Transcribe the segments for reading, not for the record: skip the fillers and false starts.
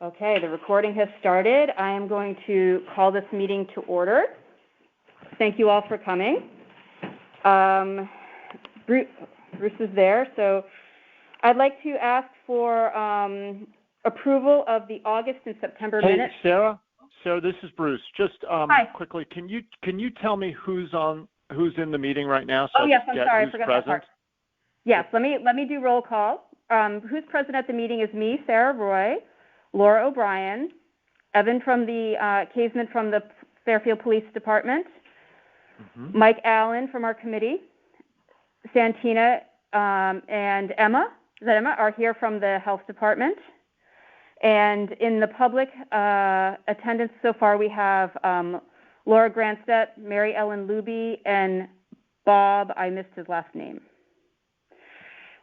Okay, the recording has started. I am going to call this meeting to order. Thank you all for coming. Bruce is there, so I'd like to ask for approval of the August and September minutes. Hey, Sarah, this is Bruce. Just Hi. quickly, can you tell me who's in the meeting right now? So yes, I'm sorry, I forgot that part. Yes, let me do roll call. Who's present at the meeting is me, Sarah Roy, Laura O'Brien, Evan from the Casement from the Fairfield Police Department, Mike Allen from our committee, Santina and Emma, is that Emma, are here from the Health Department. And in the public attendance so far, we have Laura Granstedt, Mary Ellen Luby, and Bob, I missed his last name.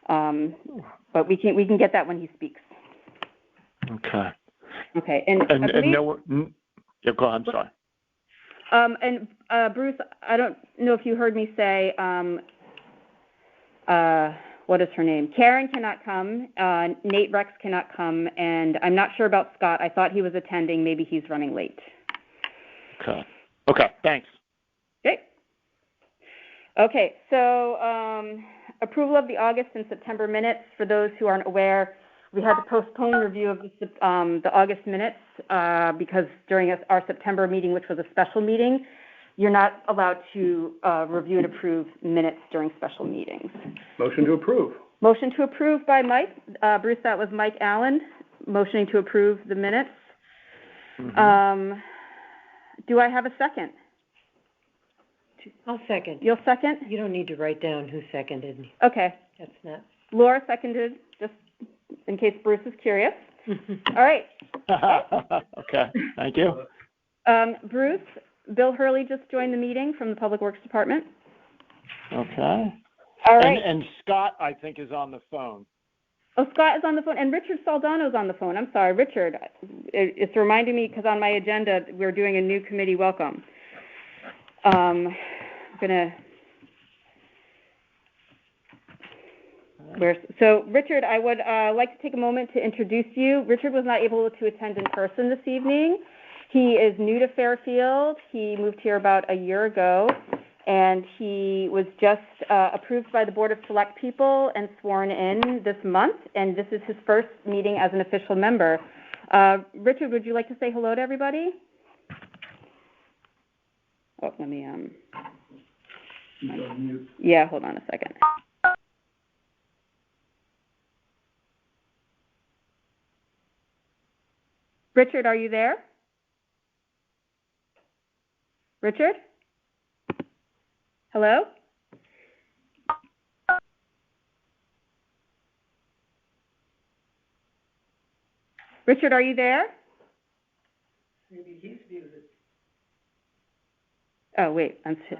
But we can get that when he speaks. Okay. Okay. Yeah, go on, I'm sorry. And Bruce, I don't know if you heard me say, what is her name? Karen cannot come, Nate Rex cannot come, and I'm not sure about Scott. I thought he was attending. Maybe he's running late. Okay, thanks. Okay, so approval of the August and September minutes. For those who aren't aware, we had to postpone review of the August minutes because during our September meeting, which was a special meeting, you're not allowed to review and approve minutes during special meetings. Motion to approve. Motion to approve by Mike. Bruce, that was Mike Allen, motioning to approve the minutes. Do I have a second? I'll second. You'll second? You don't need to write down who seconded. Okay. That's not. Laura seconded, just in case Bruce is curious. All right. Okay, thank you. Bruce, Bill Hurley just joined the meeting from the Public Works Department. Okay. All right. And Scott, I think, is on the phone. Oh, Scott is on the phone, and Richard Saldano's on the phone. I'm sorry, Richard. It's reminding me because on my agenda we're doing a new committee welcome. So Richard, I would like to take a moment to introduce you. Richard was not able to attend in person this evening. He is new to Fairfield. He moved here about a year ago, and he was just approved by the Board of Select People and sworn in this month, and this is his first meeting as an official member. Richard, would you like to say hello to everybody? Oh, let me, yeah, hold on a second. Richard, are you there? Richard? Hello? Richard, are you there? Maybe he's muted. Oh, wait, okay.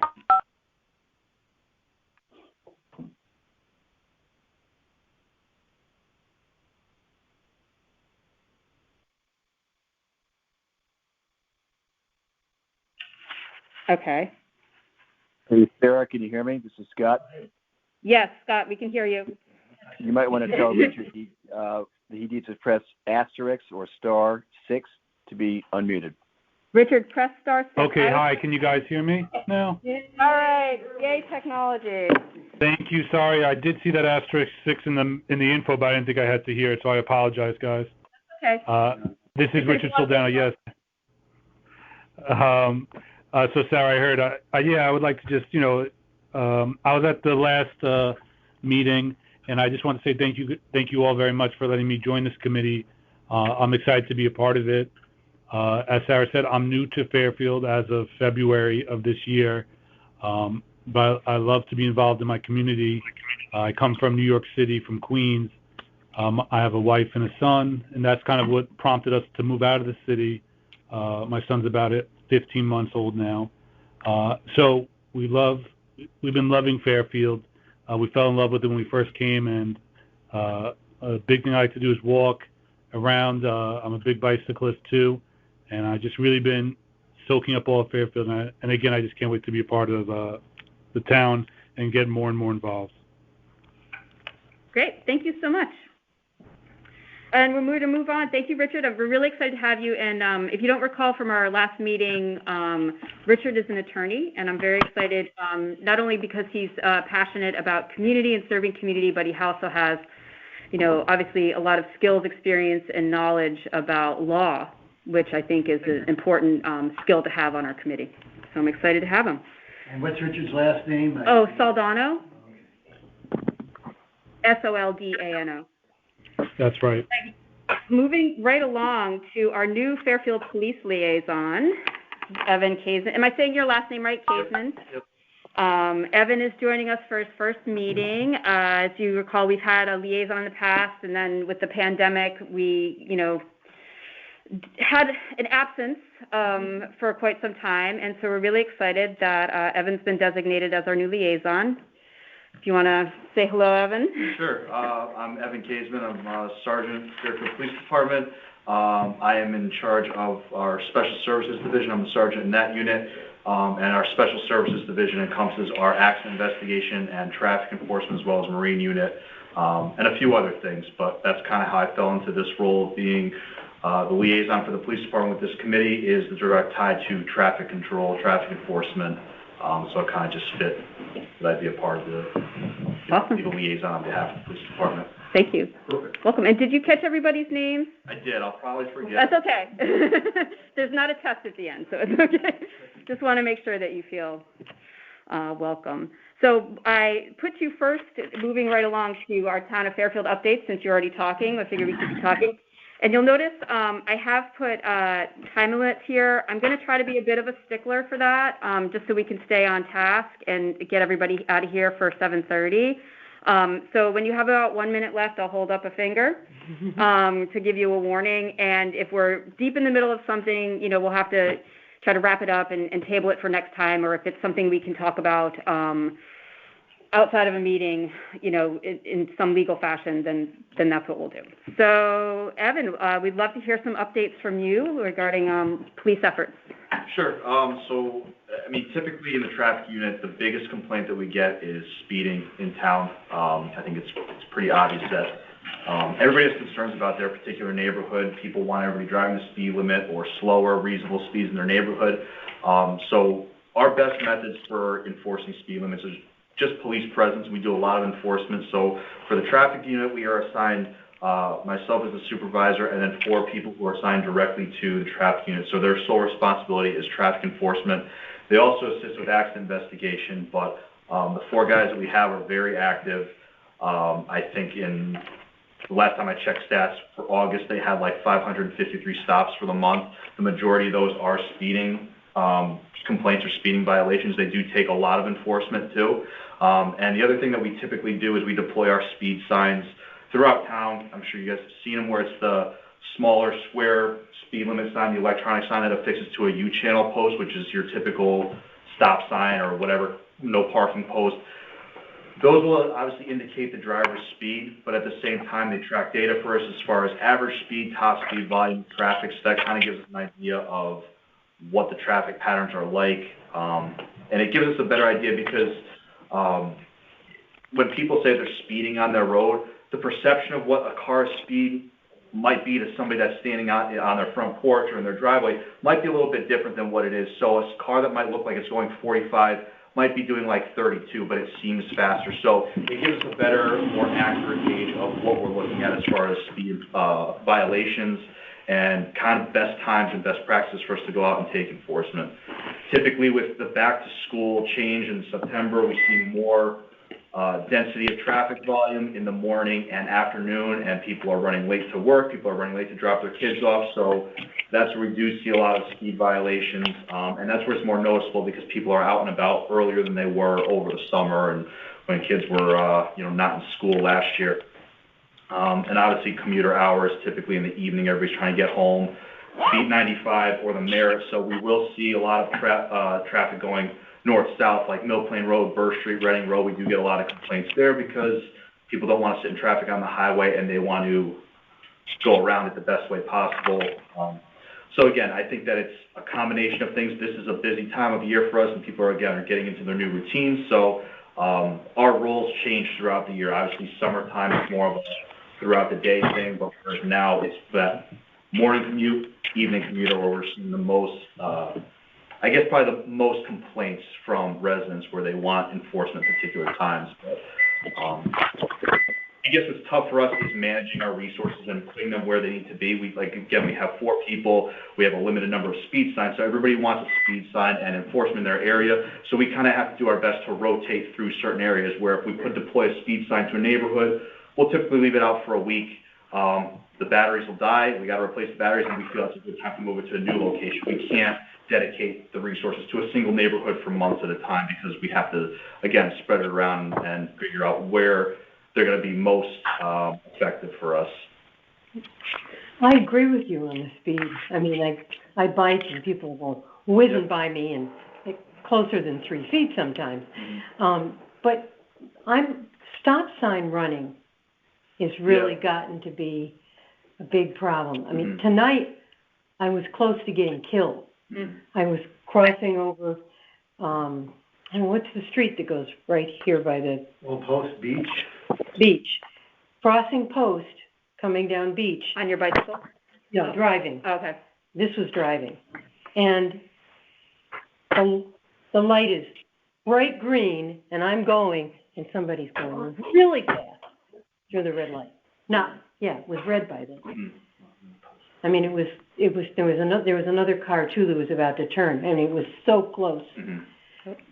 Hey, Sarah, can you hear me? This is Scott. Yes, Scott, we can hear you. You might want to tell Richard he needs to press *6 or *6 to be unmuted. Richard, press *6. Okay, hi. Can you guys hear me now? All right. Yay, technology. Thank you. Sorry, I did see that *6 in the info, but I didn't think I had to hear it, so I apologize, guys. Okay. This is Richard Soldano, yes. So, Sarah, I heard, I would like to just, I was at the last meeting, and I just want to say thank you all very much for letting me join this committee. I'm excited to be a part of it. As Sarah said, I'm new to Fairfield as of February of this year, but I love to be involved in my community. I come from New York City, from Queens. I have a wife and a son, and that's kind of what prompted us to move out of the city. My son's about 15 months old now. So we've been loving Fairfield. We fell in love with it when we first came, and a big thing I like to do is walk around. I'm a big bicyclist too, and I've just really been soaking up all of Fairfield. And again, I just can't wait to be a part of the town and get more and more involved. Great. Thank you so much. And we're going to move on. Thank you, Richard. We're really excited to have you. And if you don't recall from our last meeting, Richard is an attorney, and I'm very excited, not only because he's passionate about community and serving community, but he also has, obviously a lot of skills, experience, and knowledge about law, which I think is an important skill to have on our committee. So I'm excited to have him. And what's Richard's last name? Oh, Soldano. Soldano. That's right. Moving right along to our new Fairfield Police Liaison, Evan Kaisman. Am I saying your last name right, Kaisman? Yep. Evan is joining us for his first meeting. As you recall, we've had a liaison in the past, and then with the pandemic, we, had an absence for quite some time, and so we're really excited that Evan's been designated as our new liaison. If you want to say hello, Evan. Sure. I'm Evan Kaisman. I'm a Sergeant, Fairfield Police Department. I am in charge of our Special Services Division. I'm the Sergeant in that unit. And our Special Services Division encompasses our accident investigation and traffic enforcement, as well as Marine unit, and a few other things. But that's kind of how I fell into this role of being the liaison for the police department with this committee. Is the direct tie to traffic control, traffic enforcement. So it kind of just fit that I'd be a part of the liaison on behalf of the police department. Thank you. Perfect. Welcome. And did you catch everybody's names? I did. I'll probably forget. That's okay. There's not a test at the end, so it's okay. Just want to make sure that you feel welcome. So I put you first, moving right along to our town of Fairfield updates, since you're already talking. I figured we could be talking. And you'll notice I have put time limits here. I'm going to try to be a bit of a stickler for that, just so we can stay on task and get everybody out of here for 7:30. So when you have about 1 minute left, I'll hold up a finger to give you a warning. And if we're deep in the middle of something, we'll have to try to wrap it up and table it for next time. Or if it's something we can talk about outside of a meeting, in some legal fashion, then that's what we'll do. So, Evan, we'd love to hear some updates from you regarding police efforts. Sure. So, typically in the traffic unit, the biggest complaint that we get is speeding in town. I think it's pretty obvious that everybody has concerns about their particular neighborhood. People want everybody driving the speed limit or slower, reasonable speeds in their neighborhood. So our best methods for enforcing speed limits is just police presence. We do a lot of enforcement. So for the traffic unit, we are assigned myself as a supervisor, and then 4 people who are assigned directly to the traffic unit. So their sole responsibility is traffic enforcement. They also assist with accident investigation, but the 4 guys that we have are very active. I think in the last time I checked stats for August, they had like 553 stops for the month. The majority of those are speeding complaints or speeding violations. They do take a lot of enforcement too. And the other thing that we typically do is we deploy our speed signs throughout town. I'm sure you guys have seen them, where it's the smaller square speed limit sign, the electronic sign that affixes to a U-channel post, which is your typical stop sign or whatever, no parking post. Those will obviously indicate the driver's speed, but at the same time, they track data for us as far as average speed, top speed, volume, traffic. So that kind of gives us an idea of what the traffic patterns are like. And it gives us a better idea because when people say they're speeding on their road, the perception of what a car's speed might be to somebody that's standing on their front porch or in their driveway might be a little bit different than what it is. So a car that might look like it's going 45 might be doing like 32, but it seems faster. So it gives us a better, more accurate gauge of what we're looking at as far as speed violations and kind of best times and best practices for us to go out and take enforcement. Typically with the back-to-school change in September, we see more density of traffic volume in the morning and afternoon, and people are running late to work, people are running late to drop their kids off, so that's where we do see a lot of speed violations, and that's where it's more noticeable because people are out and about earlier than they were over the summer and when kids were not in school last year. And obviously commuter hours, typically in the evening, everybody's trying to get home, beat 95 or the Merit, so we will see a lot of traffic going north-south, like Mill Plain Road, Burr Street, Reading Road. We do get a lot of complaints there because people don't want to sit in traffic on the highway and they want to go around it the best way possible. So again, I think that it's a combination of things. This is a busy time of year for us, and people are getting into their new routines. So our roles change throughout the year. Obviously, summertime is more of a throughout the day thing, but for now it's that morning commute, evening commute, where we're seeing the most, I guess probably the most complaints from residents where they want enforcement at particular times. But I guess what's tough for us is managing our resources and putting them where they need to be. We have 4 people. We have a limited number of speed signs, so everybody wants a speed sign and enforcement in their area. So we kind of have to do our best to rotate through certain areas where if we could deploy a speed sign to a neighborhood, we'll typically leave it out for a week. The batteries will die. We got to replace the batteries, and we feel it's a good time to move it to a new location. We can't dedicate the resources to a single neighborhood for months at a time because we have to, again, spread it around and figure out where they're going to be most effective for us. I agree with you on the speed. I mean, I bike and people will whizzing by me and closer than 3 feet sometimes. But stop sign running has really gotten to be a big problem. I mean, tonight I was close to getting killed. I was crossing over, and what's the street that goes right here by the... Post Beach. Beach. Crossing Post, coming down Beach. On your bicycle? No, driving. Oh, okay. This was driving. And the light is bright green, and I'm going, and somebody's going really fast through the red light. It was red by then. I mean, there was another car too that was about to turn, and it was so close.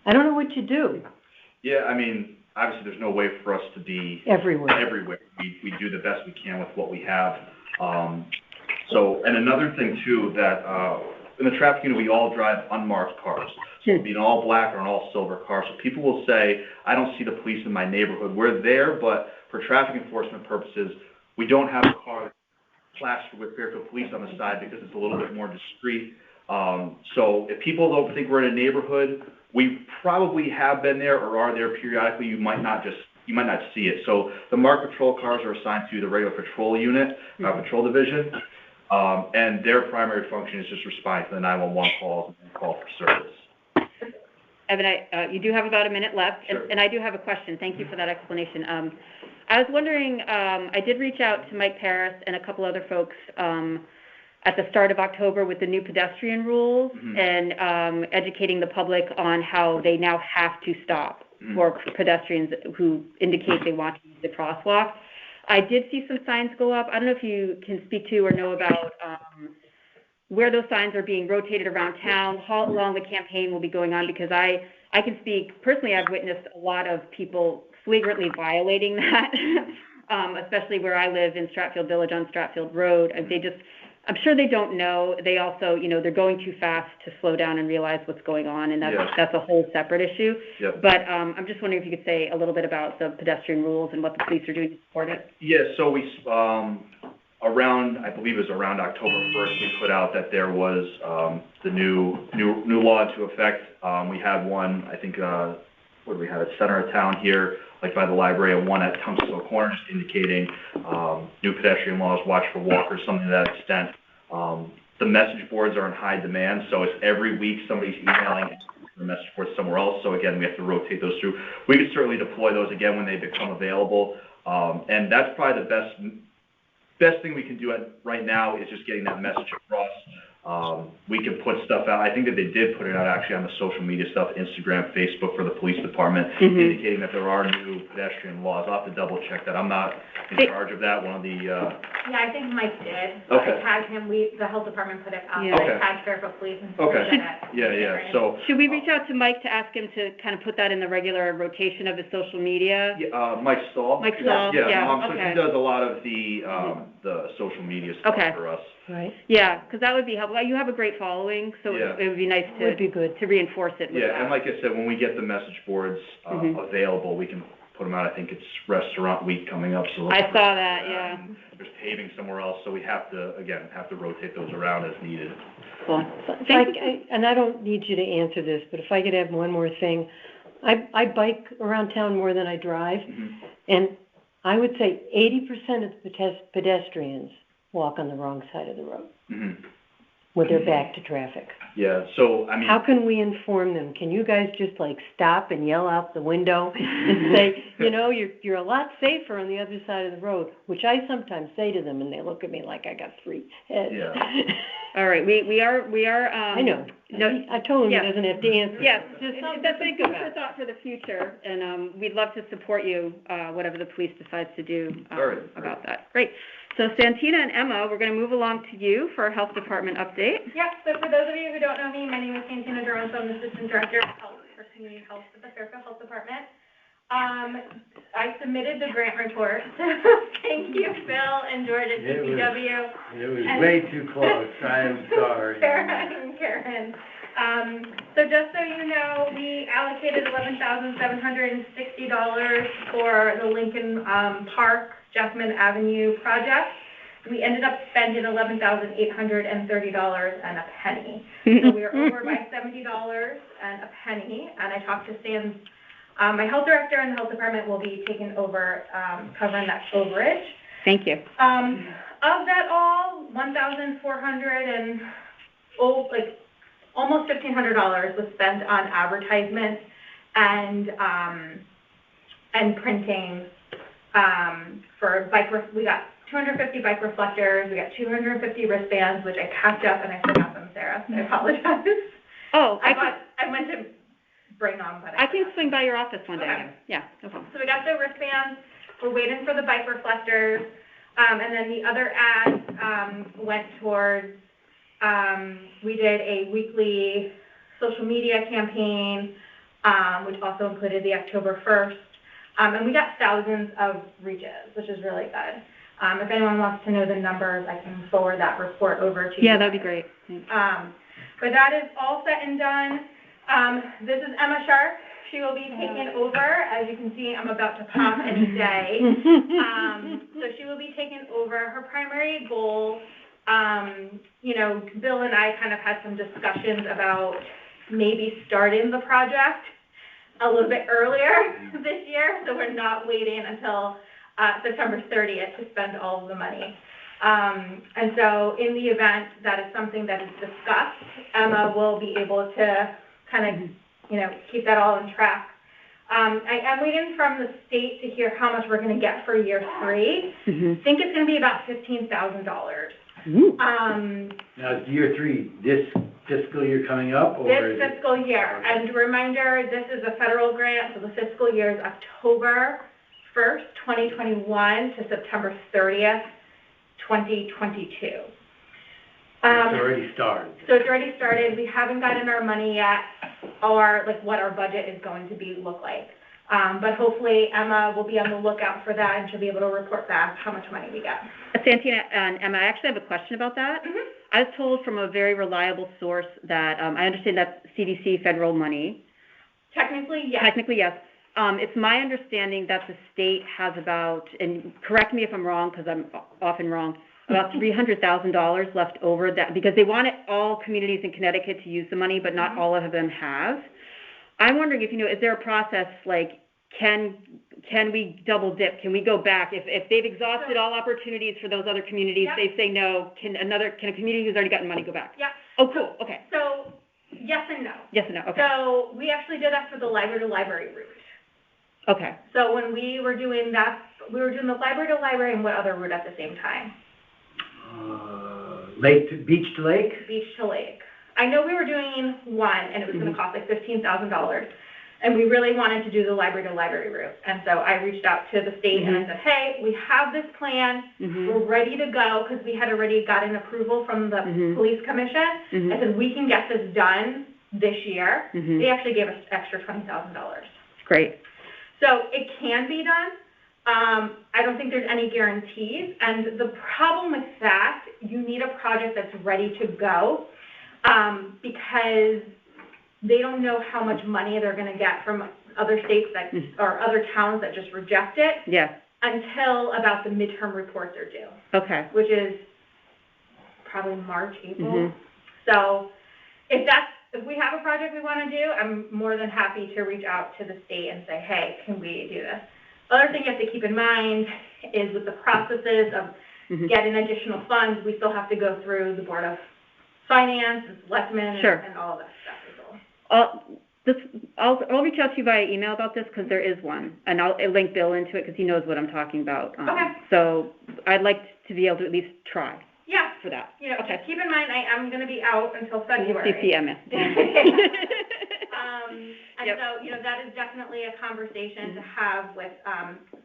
I don't know what to do. Yeah, I mean, obviously there's no way for us to be everywhere. We do the best we can with what we have. And another thing too, that in the traffic unit we all drive unmarked cars. So it'll be an all black or an all silver car. So people will say, I don't see the police in my neighborhood. We're there, but for traffic enforcement purposes, we don't have a car plastered with Fairfield police on the side because it's a little bit more discreet. So if people don't think we're in a neighborhood, we probably have been there or are there periodically. You might not see it. So the marked patrol cars are assigned to the regular patrol unit, patrol division, and their primary function is just responding to the 911 calls and call for service. Evan, you do have about a minute left, Sure. and I do have a question. Thank you for that explanation. I was wondering, I did reach out to Mike Paris and a couple other folks at the start of October with the new pedestrian rules and educating the public on how they now have to stop for pedestrians who indicate they want to use the crosswalk. I did see some signs go up. I don't know if you can speak to or know about where those signs are being rotated around town, how long the campaign will be going on, because I can speak, personally, I've witnessed a lot of people flagrantly violating that, especially where I live in Stratfield Village on Stratfield Road. I'm sure they don't know. They also, they're going too fast to slow down and realize what's going on, and that's a whole separate issue. Yep. But I'm just wondering if you could say a little bit about the pedestrian rules and what the police are doing to support it. Yeah, so we, I believe it was around October 1st, we put out that there was the new law into effect. We had one, I think, what do we have at center of town here, like by the library, and one at Tunstall Corner, just indicating new pedestrian laws, watch for walkers, something to that extent. The message boards are in high demand, so it's every week somebody's emailing the message board somewhere else. So again, we have to rotate those through. We could certainly deploy those again when they become available, and that's probably the best thing we can do right now is just getting that message across. We can put stuff out. I think that they did put it out actually on the social media stuff, Instagram, Facebook for the police department, indicating that there are new pedestrian laws. I'll have to double check that. I'm not in charge of that. One of the... Yeah, I think Mike did. Okay. I tagged him. The health department put it up. Yeah. I tagged Fairfield Police and Yeah. So should we reach out to Mike to ask him to kind of put that in the regular rotation of his social media? Mike Stahl. Mike Stahl. Yeah. So he does a lot of the social media stuff for us. Right. Yeah, because that would be helpful. You have a great following, so it would be nice to reinforce it. And like I said, when we get the message boards available, we can put them out. I think it's Restaurant Week coming up. So I saw that. Yeah. There's paving somewhere else, so we have to rotate those around as needed. Cool. And I don't need you to answer this, but if I could add one more thing, I bike around town more than I drive, and I would say 80% of the pedestrians walk on the wrong side of the road. when they're back to traffic? Yeah, so, I mean. How can we inform them? Can you guys just like stop and yell out the window and say, you're a lot safer on the other side of the road, which I sometimes say to them and they look at me like I got three heads. Yeah. All right, we are. I know. No, I told him he doesn't have to answer. Yes, just something that's to think food about. for thought for the future, and we'd love to support you, whatever the police decides to do about that. Great. So Santina and Emma, we're going to move along to you for a health department update. Yep, so for those of you who don't know me, my name is Santina Duranson. I'm the Assistant Director of Health for Community Health at the Fairfield Health Department. I submitted the grant report. Thank you, Phil and George at DPW. It was way too close. I am sorry. Karen. So just so you know, we allocated $11,760 for the Lincoln Park, Jackman Avenue project. We ended up spending $11,830 and a penny. So we were over by $70 and a penny. And I talked to Sam's, my health director and the health department will be taking over, covering that overage. Thank you. Of that all, $1,400 and almost $1,500 was spent on advertisements and printing for bike. We got 250 bike reflectors. We got 250 wristbands, which I packed up and I forgot them, Sarah. I apologize. Oh, I meant to bring them, but I can swing by your office one day. Okay. Yeah, no problem. So we got the wristbands. We're waiting for the bike reflectors, and then the other ads went towards. We did a weekly social media campaign, which also included the October 1st, and we got thousands of reaches, which is really good. If anyone wants to know the numbers, I can forward that report over to you. Yeah, that'd be great. But that is all set and done. This is Emma Sharp. She will be taking over. As you can see, I'm about to pop any day. So she will be taking over. Her primary goal, Bill and I kind of had some discussions about maybe starting the project a little bit earlier this year, so we're not waiting until September 30th to spend all of the money. And so in the event that is something that is discussed, Emma will be able to kind of, keep that all on track. I am waiting from the state to hear how much we're going to get for year 3. I think it's going to be about $15,000. Now, is year 3 this fiscal year coming up? Or this fiscal year. And reminder, this is a federal grant, so the fiscal year is October 1st, 2021 to September 30th, 2022. It's already started. So it's already started. We haven't gotten our money yet, or what our budget is going to look like. But hopefully Emma will be on the lookout for that, and she'll be able to report back how much money we get. Santina and Emma, I actually have a question about that. I was told from a very reliable source that I understand that's CDC federal money. Technically, yes. Technically, yes. It's my understanding that the state has about, and correct me if I'm wrong because I'm often wrong, about $300,000 left over that because they wanted all communities in Connecticut to use the money, but not all of them have. I'm wondering if is there a process can we double dip? Can we go back if they've exhausted all opportunities for those other communities? They say no. Can a community who's already gotten money go back? Yeah. Oh, cool. Okay. So yes and no. Yes and no. Okay. So we actually did that for the library-to-library route. Okay. So when we were doing that, we were doing the library-to-library and what other route at the same time? Beach to lake? Beach to lake. I know we were doing one, and it was going to cost $15,000, and we really wanted to do the library-to-library route. And so I reached out to the state and I said, hey, we have this plan. We're ready to go because we had already gotten approval from the police commission. I said, we can get this done this year. They actually gave us extra $20,000. Great. So it can be done. I don't think there's any guarantees. And the problem with that, you need a project that's ready to go because they don't know how much money they're going to get from other states that or other towns that just reject it until about the midterm reports are due. Okay. Which is probably March, April. So if we have a project we want to do, I'm more than happy to reach out to the state and say, hey, can we do this? Other thing you have to keep in mind is with the processes of getting additional funds, we still have to go through the Board of finance, and selectmen, Sure. and all of that stuff as well. I'll reach out to you via email about this because there is one, and I'll link Bill into it because he knows what I'm talking about. Okay. So I'd like to be able to at least try Yeah. for that. You know, Okay. just keep in mind, I am going to be out until February. CCM. And Yep. so, you know, that is definitely a conversation to have with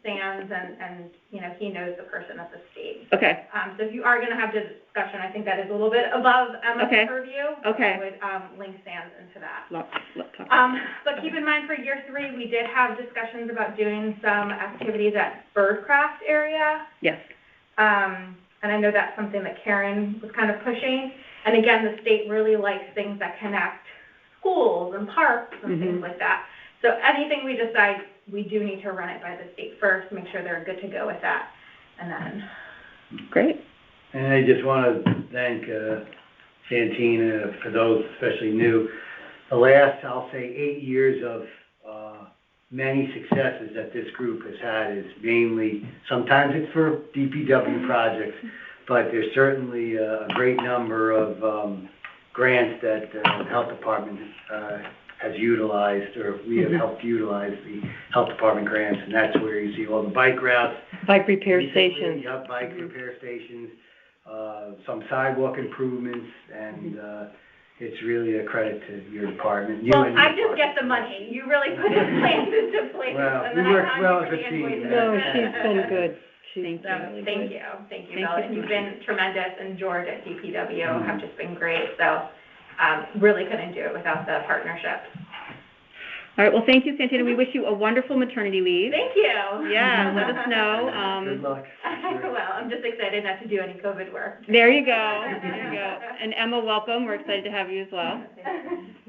Sands, and you know, he knows the person at the state. Okay. So if you are going to have this discussion, I think that is a little bit above Emma's Okay. purview. Okay. I would link Sands into that. Let's talk. But keep in mind, for year 3, we did have discussions about doing some activities at Birdcraft area. Yes. And I know that's something that Karen was kind of pushing. And again, the state really likes things that connect schools and parks and things like that. So anything we decide, we do need to run it by the state first, make sure they're good to go with that. And then. Great. And I just want to thank Santina, for those especially new. The last, I'll say, 8 years of many successes that this group has had is mainly, sometimes it's for DPW projects, but there's certainly a great number of grants that the health department has utilized, or we have helped utilize the health department grants, and that's where you see all the bike routes. Bike repair Recently, stations. Yep, bike repair stations, some sidewalk improvements, and it's really a credit to your department. You Well, and your I just department. get the money. You really put the plans into place. Well, and we then I work hand well you as the a team. invoices. No, she's been good. She's Thank So, you. really thank good. you. Thank you, Thank Bill. you And so you've much. been tremendous, and George at DPW have just been great. So, really couldn't do it without the partnership. All right. Well, thank you, Santina. We wish you a wonderful maternity leave. Thank you. Yeah, let us know. Good luck. Well, I'm just excited not to do any COVID work. There you go. There you go. And Emma, welcome. We're excited to have you as well.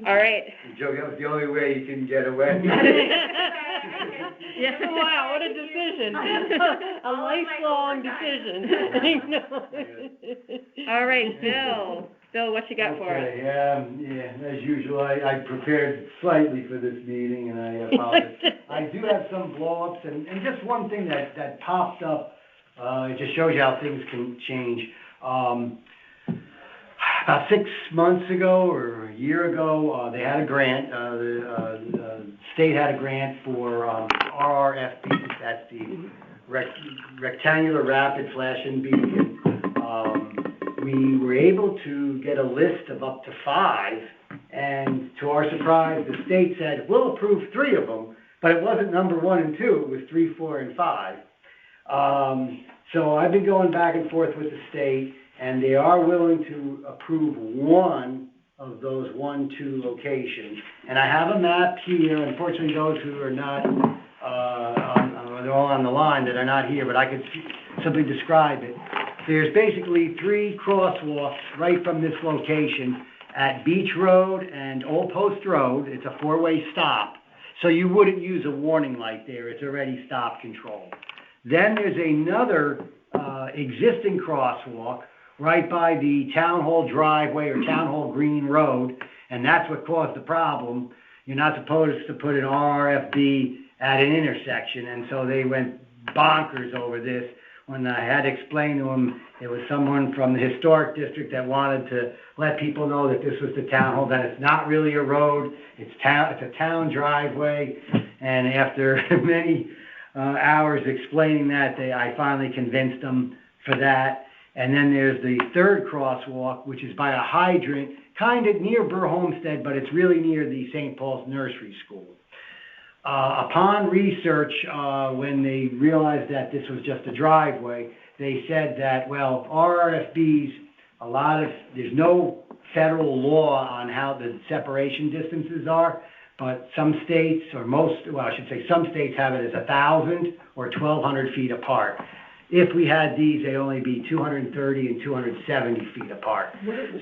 All right. Joe, that was the only way you can get away. Yeah. Wow, what a decision. A lifelong decision. All right, Bill. Bill, what you got for us? Okay, yeah, as usual, I prepared slightly for this meeting, and I apologize. I do have some blow-ups, and just one thing that popped up, it just shows you how things can change. About 6 months ago, or a year ago, they had a grant, the state had a grant for RRFB, that's the Rectangular Rapid Flashing Beacon. We were able to get a list of up to 5, and to our surprise, the state said, we'll approve 3 of them, but it wasn't number 1 and 2, it was 3, 4, and 5. So I've been going back and forth with the state, and they are willing to approve 1 of those 1, 2 locations. And I have a map here. Unfortunately, those who are not, they're all on the line that are not here, but I could simply describe it. There's basically 3 crosswalks right from this location at Beach Road and Old Post Road. It's a 4-way stop. So you wouldn't use a warning light there. It's already stop control. Then there's another existing crosswalk right by the Town Hall driveway or Town Hall Green Road, and that's what caused the problem. You're not supposed to put an RRFB at an intersection, and so they went bonkers over this. When I had to explain to them, it was someone from the historic district that wanted to let people know that this was the town hall, that it's not really a road, it's a town driveway. And after many hours explaining that, I finally convinced them for that. And then there's the 3rd crosswalk, which is by a hydrant, kind of near Burr Homestead, but it's really near the St. Paul's Nursery School. Upon research, when they realized that this was just a driveway, they said that, well, RRFBs, there's no federal law on how the separation distances are, but some states, some states have it as 1,000 or 1,200 feet apart. If we had these, they'd only be 230 and 270 feet apart.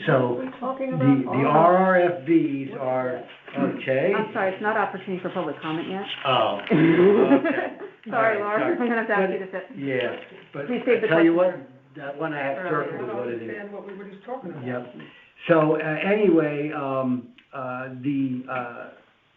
So the RRFBs are, okay. I'm sorry, it's not opportunity for public comment yet. Oh, okay. Sorry, All Laura, right, I'm going to have to ask you to sit. Yeah, but Please save the I tell you question. what, that one I have circled is what it is. I don't understand what we were just talking about. Yep. So anyway,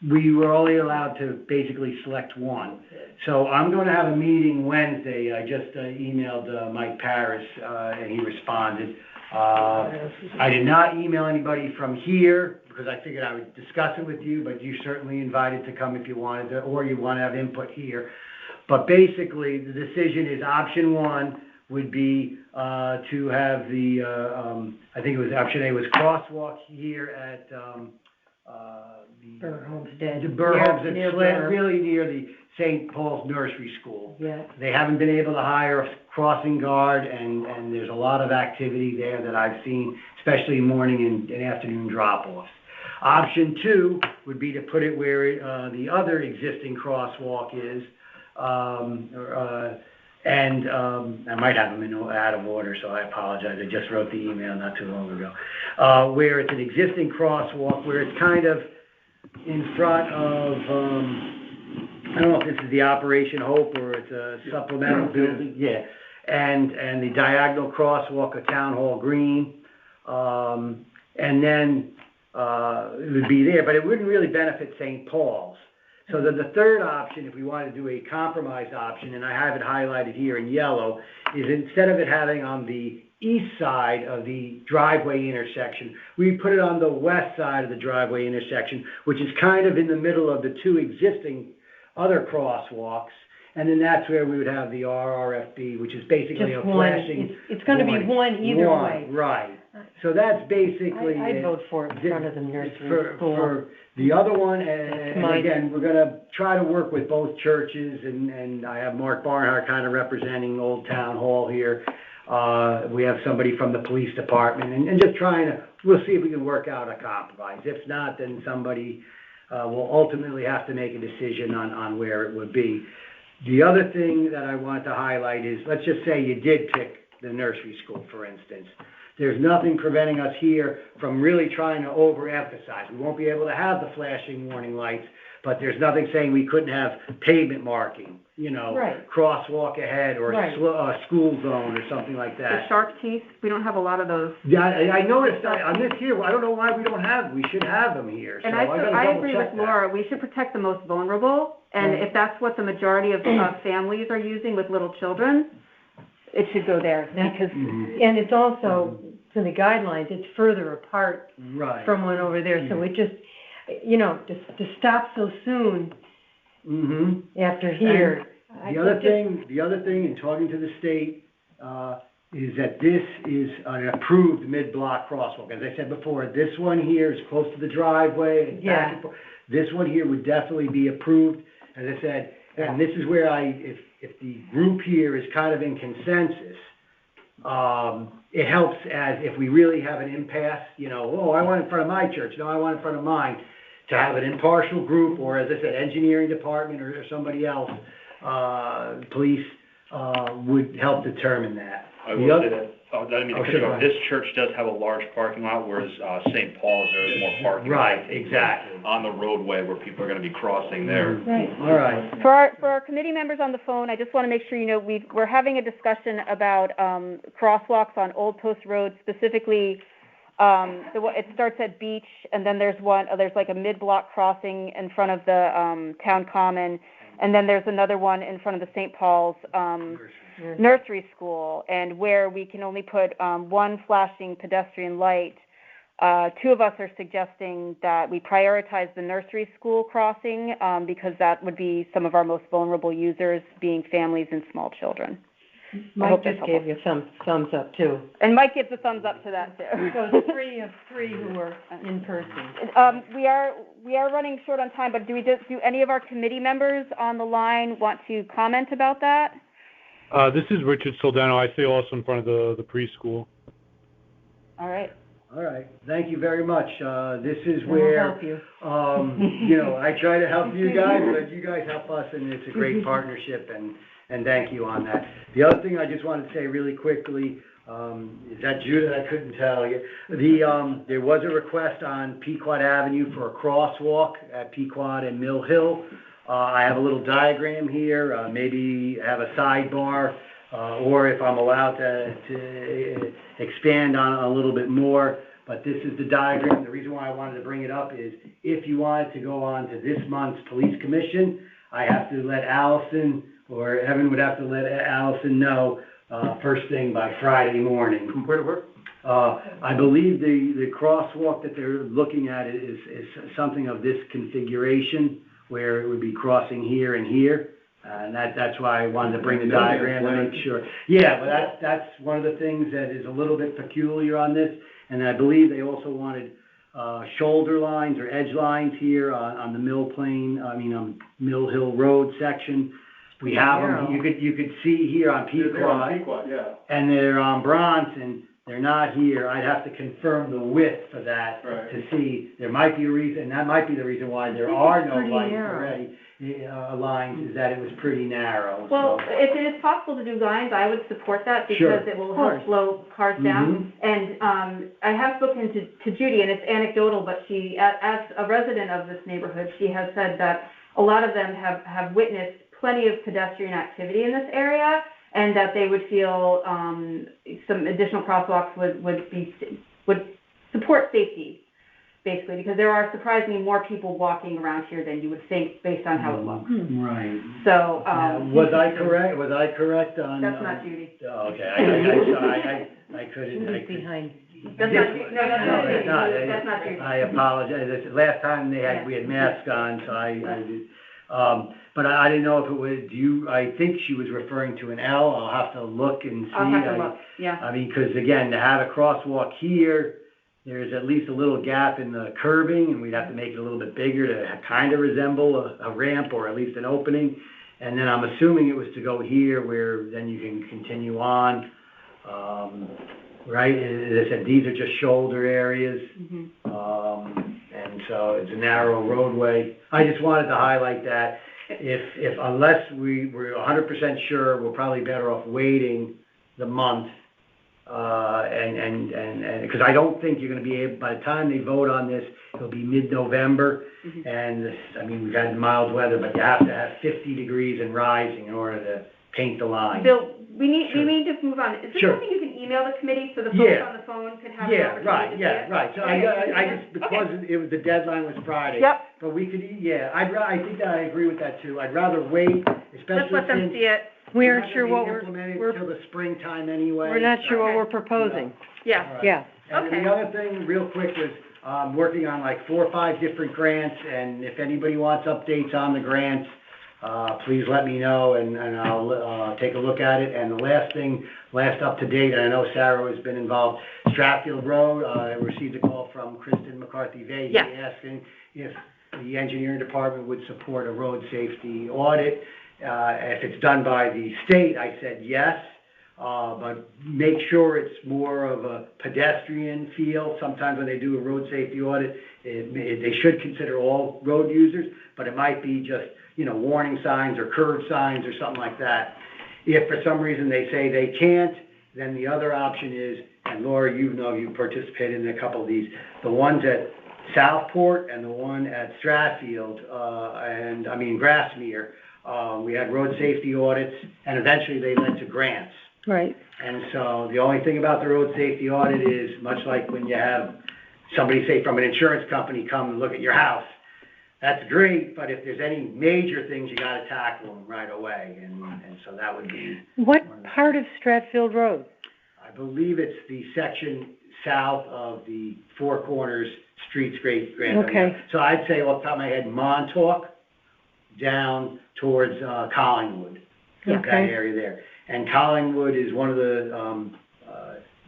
we were only allowed to basically select 1. So I'm going to have a meeting Wednesday. I just emailed Mike Paris, and he responded. I did not email anybody from here, because I figured I would discuss it with you, but you're certainly invited to come if you wanted to, or you want to have input here. But basically, the decision is option one would be to have the, I think it was option A was crosswalk here at Burr Homestead. The Burr Homestead, Near Burr. really near the St. Paul's Nursery School. Yeah. They haven't been able to hire a crossing guard, and there's a lot of activity there that I've seen, especially morning and afternoon drop-offs. Option two would be to put it where the other existing crosswalk is, I might have them out of order, so I apologize. I just wrote the email not too long ago. Where it's an existing crosswalk, where it's kind of in front of, I don't know if this is the Operation Hope or it's a supplemental building. Yeah. And the diagonal crosswalk of Town Hall Green. And then it would be there, but it wouldn't really benefit St. Paul's. So then the third option, if we want to do a compromise option, and I have it highlighted here in yellow, is instead of it having on the east side of the driveway intersection, we put it on the west side of the driveway intersection, which is kind of in the middle of the two existing other crosswalks. And then that's where we would have the RRFB, which is basically Just a one. flashing. It's going to be one either way. Right. So that's basically. I'd vote for it in front of the nursery school. For the other one, and again, we're gonna try to work with both churches, and I have Mark Barnhart kind of representing Old Town Hall here. We have somebody from the police department, and just we'll see if we can work out a compromise. If not, then somebody will ultimately have to make a decision on where it would be. The other thing that I wanted to highlight is, let's just say you did pick the nursery school, for instance. There's nothing preventing us here from really trying to overemphasize. We won't be able to have the flashing warning lights, but there's nothing saying we couldn't have pavement marking, Right. crosswalk ahead or Right. school zone or something like The that. shark teeth, we don't have a lot of those. Yeah, I noticed that on this here, I don't know why we should have them here. And So gotta I double agree check with that. Laura, we should protect the most vulnerable, and Right. if that's what the majority of families are using with little children, it should go there, because And it's also, to the guidelines, it's further apart Right. from one over there, so it just, to stop so soon Mm-hmm. after here. The other thing, in talking to the state, is that this is an approved mid-block crosswalk. As I said before, this one here is close to the driveway. And back and forth. This one here would definitely be approved, as I said. And this is where if the group here is kind of in consensus, it helps as if we really have an impasse, I want it in front of my church, no, I want it in front of mine, to have an impartial group, or as I said, engineering department or somebody else, police, would help determine that. I will say that, this church does have a large parking lot, whereas St. Paul's, there is more parking. Right, exactly. On the roadway where people are gonna be crossing there. Right. All right. For our committee members on the phone, I just want to make sure we're having a discussion about crosswalks on Old Post Road, specifically. It starts at Beach, and then there's like a mid-block crossing in front of the town common, and then there's another one in front of the St. Paul's nursery school, and where we can only put one flashing pedestrian light. Two of us are suggesting that we prioritize the nursery school crossing because that would be some of our most vulnerable users, being families and small children. Mike just gave you some thumbs up too. And Mike gives a thumbs up to that too. So it's 3 of 3 who are in person. We are running short on time, but do any of our committee members on the line want to comment about that? This is Richard Soldano. I say also in front of the preschool. All right. All right. Thank you very much. This is We'll where, help you. I try to help you guys, but you guys help us, and it's a great partnership, and thank you on that. The other thing I just wanted to say really quickly, is that Judith? I couldn't tell you. There was a request on Pequod Avenue for a crosswalk at Pequod and Mill Hill. I have a little diagram here, maybe have a sidebar, or if I'm allowed to expand on it a little bit more. But this is the diagram. The reason why I wanted to bring it up is if you wanted to go on to this month's police commission, I have to let Allison, or Evan would have to let Allison know first thing by Friday morning. From where to where? I believe the crosswalk that they're looking at is something of this configuration, where it would be crossing here and here. And that's why I wanted to bring the diagram to make sure. Yeah, but that's one of the things that is a little bit peculiar on this. And I believe they also wanted shoulder lines or edge lines here on the Mill Hill Road section. We have them. You could see here on Pequod, yeah. and they're on Duranson. They're not here. I'd have to confirm the width for that to see. There might be a reason, and that might be the reason why there are no lights already. Lines is that it was pretty narrow. Well, if it is possible to do lines, I would support that because it will help slow cars down. And I have spoken to Judy, and it's anecdotal, but she, as a resident of this neighborhood, she has said that a lot of them have witnessed plenty of pedestrian activity in this area, and that they would feel some additional crosswalks would support safety, basically, because there are surprisingly more people walking around here than you would think based on how it looks. Right. So, was I correct? Was I correct on? That's not Judy. Oh, okay. I couldn't. Behind. That's not Judy. No, that's not Judy. I apologize. Last time we had masks on, so I did. But I didn't know if it was, I think she was referring to an L. I'll have to look and see. I'll have to look, yeah. I mean, because again, to have a crosswalk here, there's at least a little gap in the curbing, and we'd have to make it a little bit bigger to kind of resemble a ramp or at least an opening. And then I'm assuming it was to go here where then you can continue on. Right? As I said, these are just shoulder areas. And so it's a narrow roadway. I just wanted to highlight that. If unless we're 100% sure, we're probably better off waiting the month. And because I don't think you're going to be able, by the time they vote on this, it'll be mid-November. And this, I mean, we've had mild weather, but you have to have 50 degrees and rising in order to paint the line. Bill, we need to move on. Is there something you can email the committee so the folks on the phone could have an opportunity to see it? Right. So I just, because it was, the deadline was Friday. Yep. But we could, I think that I agree with that too. I'd rather wait, especially Just let them see it. We aren't sure what we're till the springtime anyway. We're not sure what we're proposing. Yeah. Right. Yeah. And the other thing, real quick, was working on like 4 or 5 different grants, and if anybody wants updates on the grants, please let me know, and I'll take a look at it. And the last up to date, and I know Sarah has been involved, Stratfield Road, I received a call from Kristen McCarthy-Vey asking if the engineering department would support a road safety audit. If it's done by the state, I said yes, but make sure it's more of a pedestrian feel. Sometimes when they do a road safety audit, they should consider all road users, but it might be just, warning signs or curb signs or something like that. If for some reason they say they can't, then the other option is, and Laura, you participated in a couple of these, the ones at Southport and the one at Stratfield, Grassmere. We had road safety audits, and eventually they led to grants. Right. And so the only thing about the road safety audit is, much like when you have somebody, say, from an insurance company come and look at your house, that's great, but if there's any major things, you got to tackle them right away. And so that would be... What part of Stratfield Road? I believe it's the section south of the Four Corners Streets Grand. Okay. So I'd say off the top of my head, Montauk down towards Collingwood, that area there. And Collingwood is one of the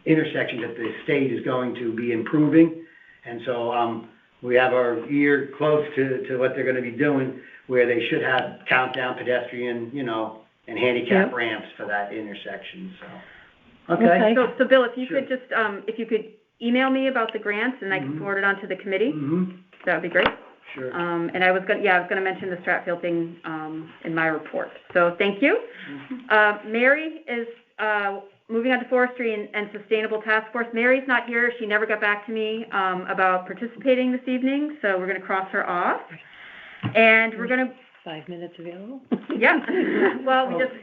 intersections that the state is going to be improving. And so we have our ear close to what they're going to be doing, where they should have countdown pedestrian, and handicap ramps for that intersection. So, okay. So Bill, if you could just, if you could email me about the grants, and I can forward it on to the committee, that would be great. Sure. And I was going to mention the Stratfield thing in my report. So thank you. Mary is moving on to Forestry and Sustainable Task Force. Mary's not here. She never got back to me about participating this evening, so we're going to cross her off. And we're going to... 5 minutes available? Yeah. Well, just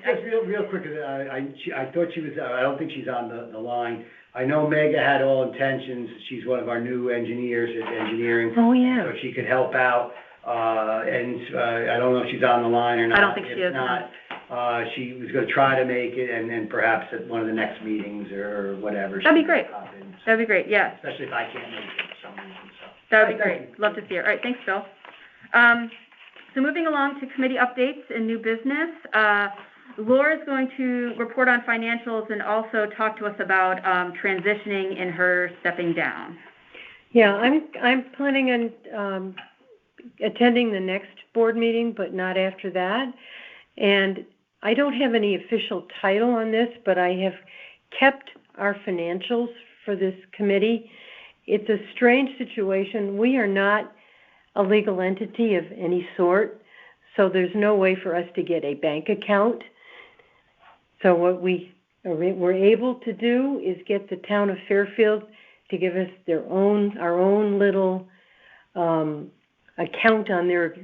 real quick, I thought she was, I don't think she's on the line. I know Mega had all intentions. She's one of our new engineers at engineering. Oh, yeah. So she could help out. And I don't know if she's on the line or not. I don't think she is. Not, she was gonna try to make it, and then perhaps at one of the next meetings or whatever. That'd be she great. can pop in, That'd be great, yes. especially if I can't make it for some reason, so. That would be great. Love to see it. All right, thanks, Phil. So moving along to committee updates and new business, Laura's going to report on financials and also talk to us about transitioning in her stepping down. Yeah, I'm planning on attending the next board meeting, but not after that. And I don't have any official title on this, but I have kept our financials for this committee. It's a strange situation. We are not a legal entity of any sort, so there's no way for us to get a bank account. So what we're able to do is get the town of Fairfield to give us our own little account on their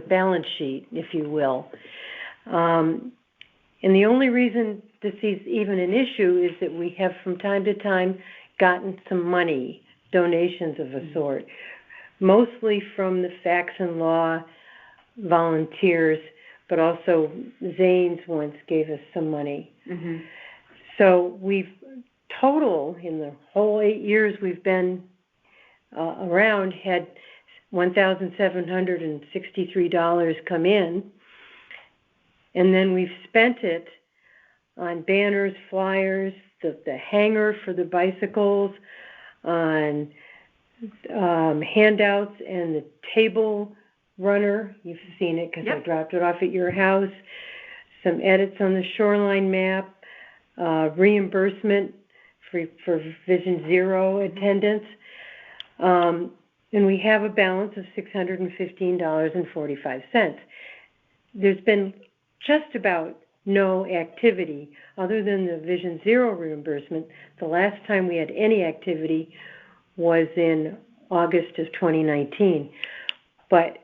balance sheet, if you will. And the only reason this is even an issue is that we have from time to time gotten some money, donations of a sort, mostly from the Fax and Law volunteers, but also Zane's once gave us some money. Mm-hmm. So we've total, in the whole 8 years we've been around, had $1,763 come in, and then we've spent it on banners, flyers, the hanger for the bicycles, on handouts and the table runner. You've seen it because I dropped it off at your house. Some edits on the shoreline map, reimbursement for Vision Zero attendance. And we have a balance of $615.45. There's been just about no activity other than the Vision Zero reimbursement. The last time we had any activity was in August of 2019. But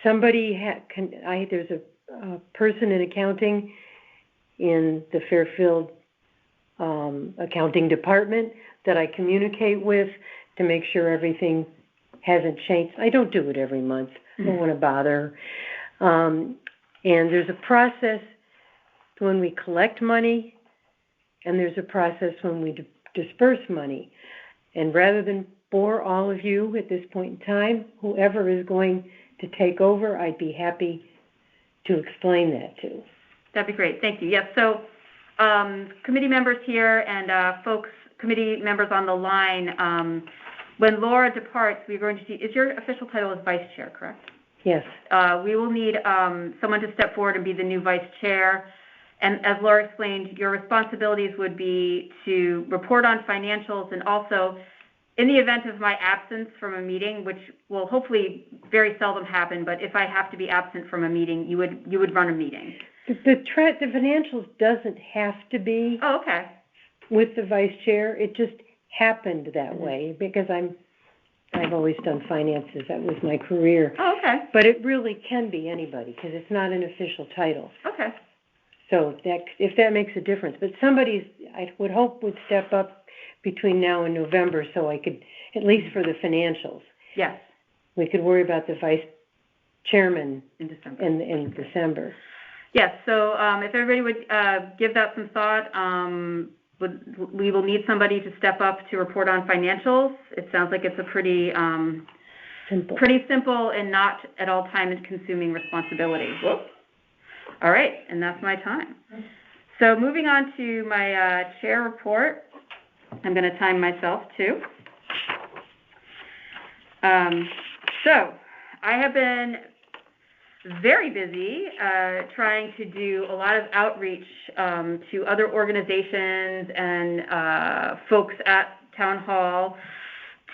somebody there's a person in accounting in the Fairfield accounting department that I communicate with to make sure everything hasn't changed. I don't do it every month. I don't want to bother. And there's a process when we collect money, and there's a process when we disperse money. And rather than bore all of you at this point in time, whoever is going to take over, I'd be happy to explain that to. That'd be great. Thank you. Yes, so committee members here and committee members on the line, when Laura departs, we're going to see, is your official title as vice chair, correct? Yes. We will need someone to step forward and be the new vice chair. And as Laura explained, your responsibilities would be to report on financials, and also in the event of my absence from a meeting, which will hopefully very seldom happen, but if I have to be absent from a meeting, you would run a meeting. The financials doesn't have to be with the vice chair. It just happened that way because I've always done finances. That was my career. Oh, okay. But it really can be anybody because it's not an official title. Okay. So if that makes a difference. But somebody, I would hope, would step up between now and November so I could, at least for the financials. Yes. We could worry about the vice chairman in December. In December. Yes, so if everybody would give that some thought, we will need somebody to step up to report on financials. It sounds like it's a pretty simple and not at all time-consuming responsibility. Whoop. All right, and that's my time. So moving on to my chair report. I'm going to time myself too. So I have been very busy trying to do a lot of outreach to other organizations and folks at Town Hall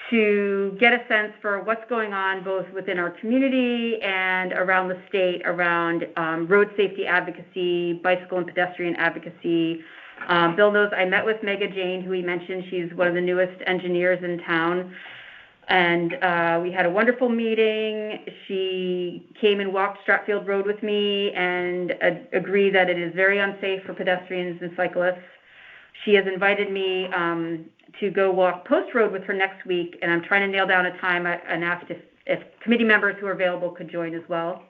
to get a sense for what's going on both within our community and around the state around road safety advocacy, bicycle and pedestrian advocacy. Bill knows I met with Mega Jane, who he mentioned. She's one of the newest engineers in town. And we had a wonderful meeting. She came and walked Stratfield Road with me and agreed that it is very unsafe for pedestrians and cyclists. She has invited me to go walk Post Road with her next week, and I'm trying to nail down a time and asked if committee members who are available could join as well,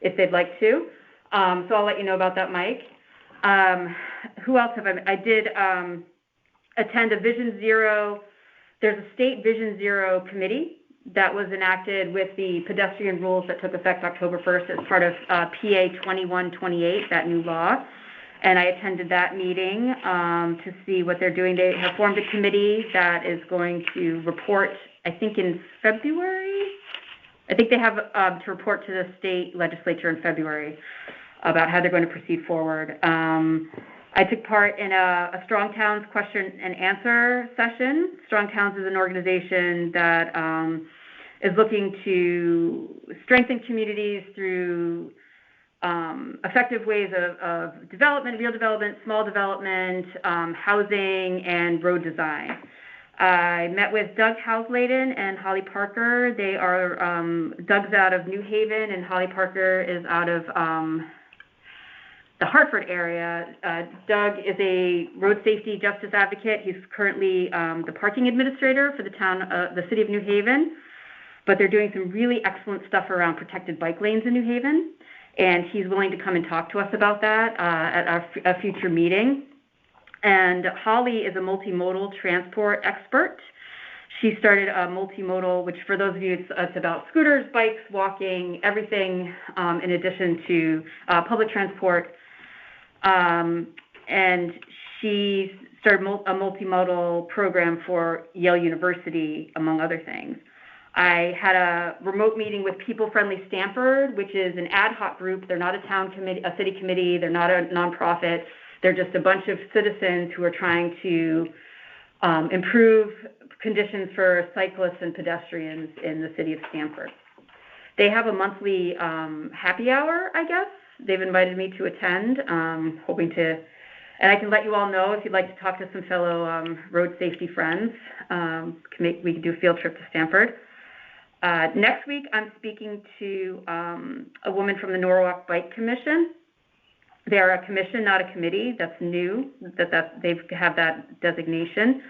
if they'd like to. So I'll let you know about that, Mike. Who else have I did attend a Vision Zero. There's a state Vision Zero committee that was enacted with the pedestrian rules that took effect October 1st as part of PA 2128, that new law. And I attended that meeting to see what they're doing. They have formed a committee that is going to report, I think, in February. I think they have to report to the state legislature in February about how they're going to proceed forward. I took part in a Strong Towns question and answer session. Strong Towns is an organization that is looking to strengthen communities through effective ways of development, real development, small development, housing, and road design. I met with Doug Housladen and Holly Parker. They are, Doug's out of New Haven and Holly Parker is out of the Hartford area. Doug is a road safety justice advocate. He's currently the parking administrator for the city of New Haven, but they're doing some really excellent stuff around protected bike lanes in New Haven, and he's willing to come and talk to us about that at a future meeting. And Holly is a multimodal transport expert. She started a multimodal, which for those of you, it's about scooters, bikes, walking, everything in addition to public transport. And she started a multimodal program for Yale University, among other things. I had a remote meeting with People Friendly Stamford, which is an ad hoc group. They're not a town committee, a city committee. They're not a nonprofit. They're just a bunch of citizens who are trying to improve conditions for cyclists and pedestrians in the city of Stamford. They have a monthly happy hour, I guess. They've invited me to attend, hoping to, and I can let you all know if you'd like to talk to some fellow road safety friends. We can do a field trip to Stamford. Next week, I'm speaking to a woman from the Norwalk Bike Commission. They are a commission, not a committee. That's new, that they have that designation.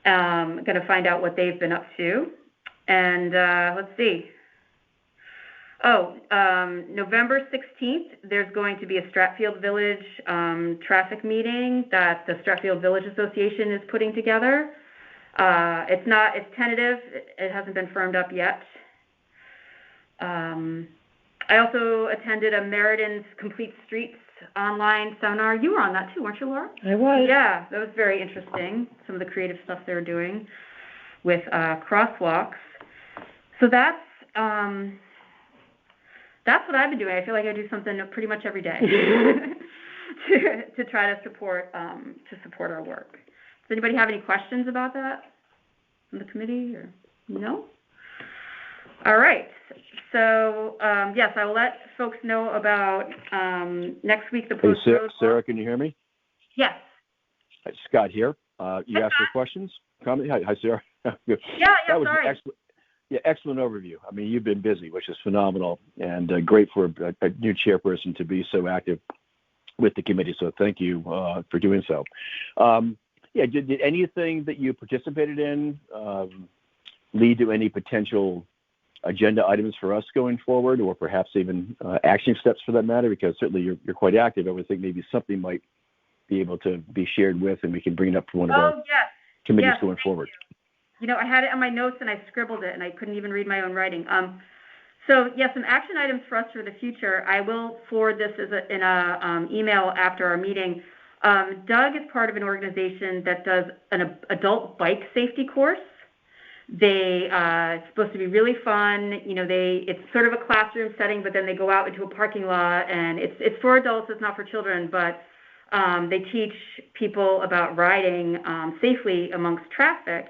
I'm going to find out what they've been up to. And let's see. November 16th, there's going to be a Stratfield Village traffic meeting that the Stratfield Village Association is putting together. It's tentative. It hasn't been firmed up yet. I also attended a Meriden's Complete Streets online seminar. You were on that too, weren't you, Laura? I was. Yeah, that was very interesting. Some of the creative stuff they were doing with crosswalks. So that's what I've been doing. I feel like I do something pretty much every day to try to support our work. Does anybody have any questions about that from the committee or no? All right. So yes, I will let folks know about next week the post. Hey, Sarah, can you hear me? Yes. Scott here. You asked for questions? Comment? Hi, Sarah. Yeah, that was sorry. Excellent overview. I mean, you've been busy, which is phenomenal, and great for a new chairperson to be so active with the committee. So thank you for doing so. Did anything that you participated in lead to any potential agenda items for us going forward, or perhaps even action steps for that matter? Because certainly you're quite active. I would think maybe something might be able to be shared with, and we can bring it up for one of our committees going forward. You know, I had it on my notes and I scribbled it and I couldn't even read my own writing. So yes, some action items for us for the future. I will forward this in a email after our meeting. Doug is part of an organization that does an adult bike safety course. It's supposed to be really fun. You know, it's sort of a classroom setting, but then they go out into a parking lot, and it's for adults. It's not for children, but they teach people about riding safely amongst traffic.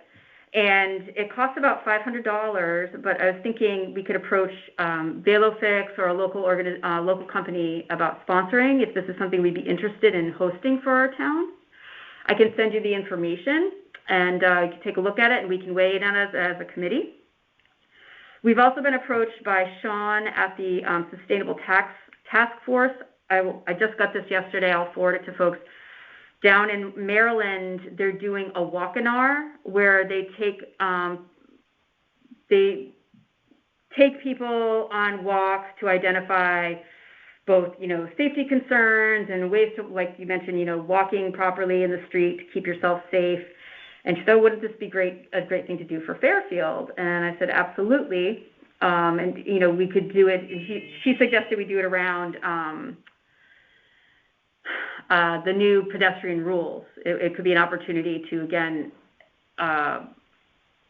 And it costs about $500, but I was thinking we could approach Velofix or a local company about sponsoring if this is something we'd be interested in hosting for our town. I can send you the information, and you can take a look at it, and we can weigh in on it as a committee. We've also been approached by Sean at the Sustainable Task Force. I just got this yesterday. I'll forward it to folks. Down in Maryland, they're doing a walk-in-hour where they take people on walks to identify both, safety concerns and ways to, like you mentioned, walking properly in the street to keep yourself safe. And she said, wouldn't this be a great thing to do for Fairfield? And I said, absolutely. And, we could do it. She suggested we do it around the new pedestrian rules. It could be an opportunity to, again,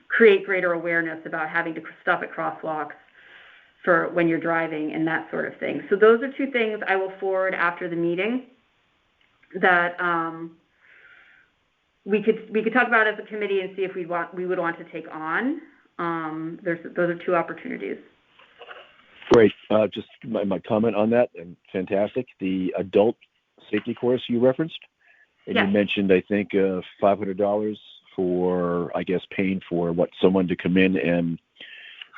create greater awareness about having to stop at crosswalks for when you're driving and that sort of thing. So those are two things I will forward after the meeting that we could talk about as a committee and see if we would want to take on. Those are two opportunities. Great. Just my comment on that, and fantastic. The adult safety course you referenced, and yes. You mentioned, I think, $500 for, I guess, paying for someone to come in and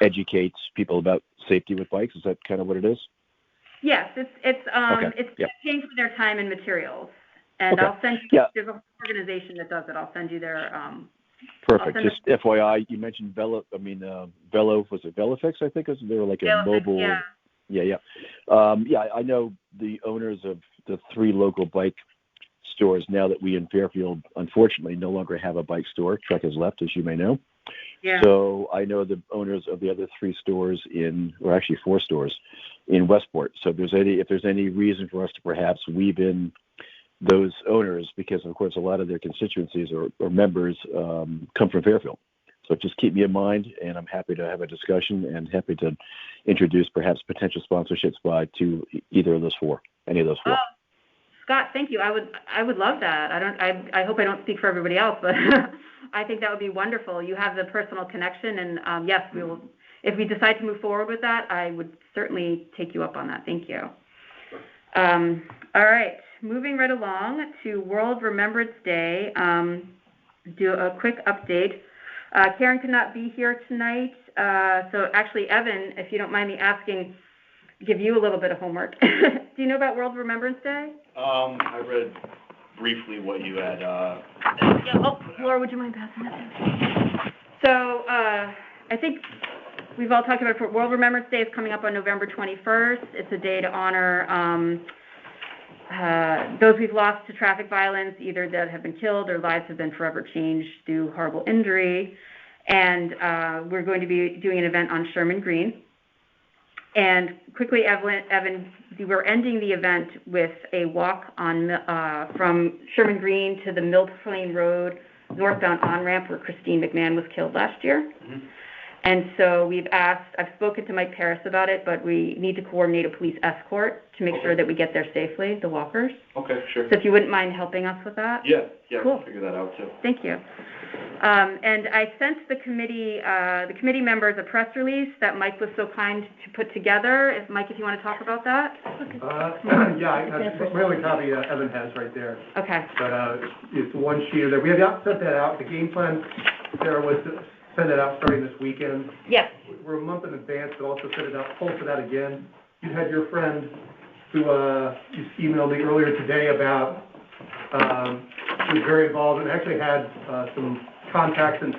educate people about safety with bikes. Is that kind of what it is? Yes, it's paying for their time and materials. And okay. I'll send you, there's an organization that does it. I'll send you their, perfect. Just FYI, you mentioned Velo, was it Velofix, I think? They were like a mobile. Yeah. I know the owners of the 3 local bike stores now that we in Fairfield, unfortunately, no longer have a bike store. Trek has left, as you may know. Yeah. So I know the owners of the other 3 stores or actually 4 stores in Westport. So if there's any reason for us to perhaps weave in those owners, because of course a lot of their constituencies or members come from Fairfield. So just keep me in mind, and I'm happy to have a discussion and happy to introduce perhaps potential sponsorships to either of those 4, any of those 4. Scott, thank you. I would love that. I hope I don't speak for everybody else, but I think that would be wonderful. You have the personal connection, and yes, we will. If we decide to move forward with that, I would certainly take you up on that. Thank you. All right, moving right along to World Remembrance Day. Do a quick update. Karen could not be here tonight, so actually, Evan, if you don't mind me asking, give you a little bit of homework. Do you know about World Remembrance Day? I read briefly what you had. Laura, would you mind passing that in? So I think we've all talked about it. World Remembrance Day is coming up on November 21st. It's a day to honor those we've lost to traffic violence, either that have been killed or lives have been forever changed through horrible injury. And we're going to be doing an event on Sherman Green. And quickly, Evan, we're ending the event with a walk from Sherman Green to the Mill Plain Road northbound on-ramp where Christine McMahon was killed last year. Mm-hmm. And so I've spoken to Mike Paris about it, but we need to coordinate a police escort to make sure that we get there safely, the walkers. Okay, sure. So if you wouldn't mind helping us with that? Yeah, cool. We'll figure that out too. Thank you. And I sent the committee members a press release that Mike was so kind to put together. Mike, if you want to talk about that. My only copy Evan has right there. Okay. But it's one sheet of there. We have not sent that out. The game plan, Sarah, was to send it out starting this weekend. Yes. We're a month in advance, but also send it out, post it out again. You had your friend who you emailed me earlier today about, who was very involved and actually had some contacts in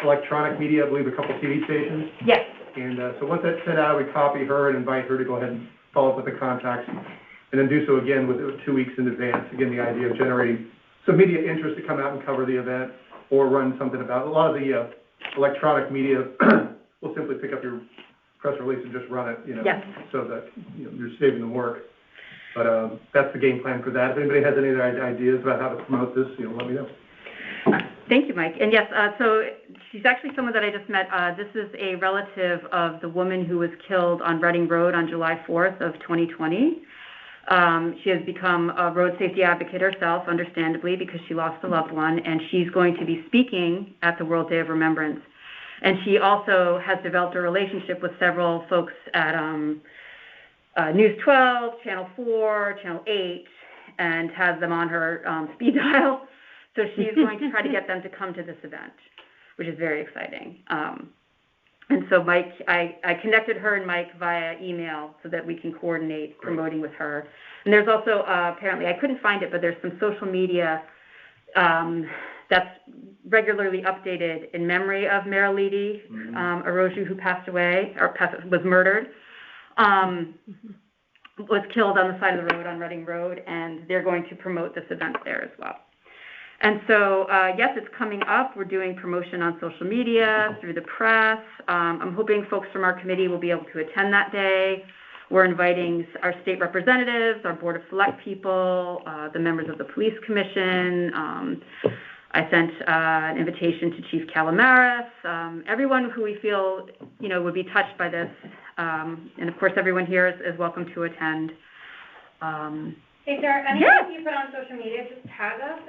electronic media, I believe a couple TV stations. Yes. And so once that's sent out, we copy her and invite her to go ahead and follow up with the contacts, and then do so again with 2 weeks in advance. Again, the idea of generating some media interest to come out and cover the event or run something about it. A lot of the electronic media will simply pick up your press release and just run it, yes. So that you're saving the work. But that's the game plan for that. If anybody has any other ideas about how to promote this, let me know. Thank you, Mike. And yes, so she's actually someone that I just met. This is a relative of the woman who was killed on Reading Road on July 4th of 2020. She has become a road safety advocate herself, understandably, because she lost a loved one, and she's going to be speaking at the World Day of Remembrance. And she also has developed a relationship with several folks at News 12, Channel 4, Channel 8, and has them on her speed dial. So she's going to try to get them to come to this event, which is very exciting. And so Mike, I connected her and Mike via email so that we can coordinate promoting with her. And there's also, apparently, I couldn't find it, but there's some social media that's regularly updated in memory of Marilady Aroju, who passed away, or was murdered. was killed on the side of the road on Reading Road, and they're going to promote this event there as well. And so, yes, it's coming up. We're doing promotion on social media, through the press. I'm hoping folks from our committee will be able to attend that day. We're inviting our state representatives, our Board of Select people, the members of the Police Commission. I sent an invitation to Chief Calamaris, everyone who we feel, would be touched by this. And, of course, everyone here is welcome to attend. Is there anything you put on social media, just tag us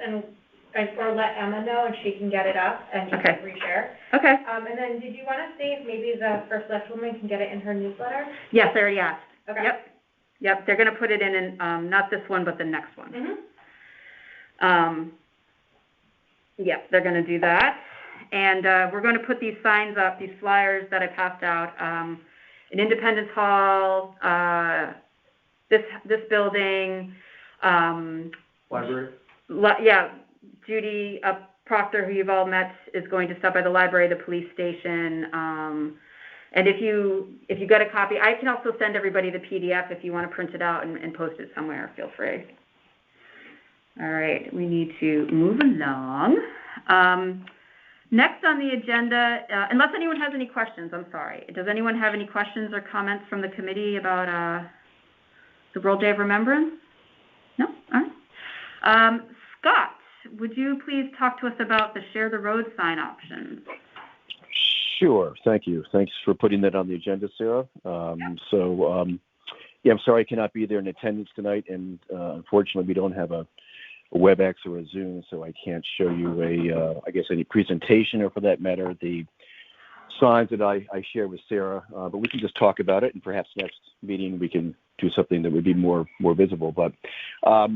or let Emma know, and she can get it up and you can reshare. Okay. And then did you want to see if maybe the First Select Woman can get it in her newsletter? Yes, I already asked. Okay. Yep, they're going to put it in not this one, but the next one. Mm-hmm. Yep, they're going to do that. And we're going to put these signs up, these flyers that I passed out, in Independence Hall, this building. Library? Judy Proctor, who you've all met, is going to stop by the library, the police station. And if you got a copy, I can also send everybody the PDF if you want to print it out and post it somewhere. Feel free. All right, we need to move along. Next on the agenda, unless anyone has any questions, I'm sorry. Does anyone have any questions or comments from the committee about the World Day of Remembrance? No? All right. Scott, would you please talk to us about the Share the Road sign options? Sure. Thank you. Thanks for putting that on the agenda, Sarah. I'm sorry I cannot be there in attendance tonight, and unfortunately we don't have a WebEx or a Zoom, so I can't show you any presentation, or for that matter, the signs that I share with Sarah, but we can just talk about it, and perhaps next meeting we can do something that would be more visible. But I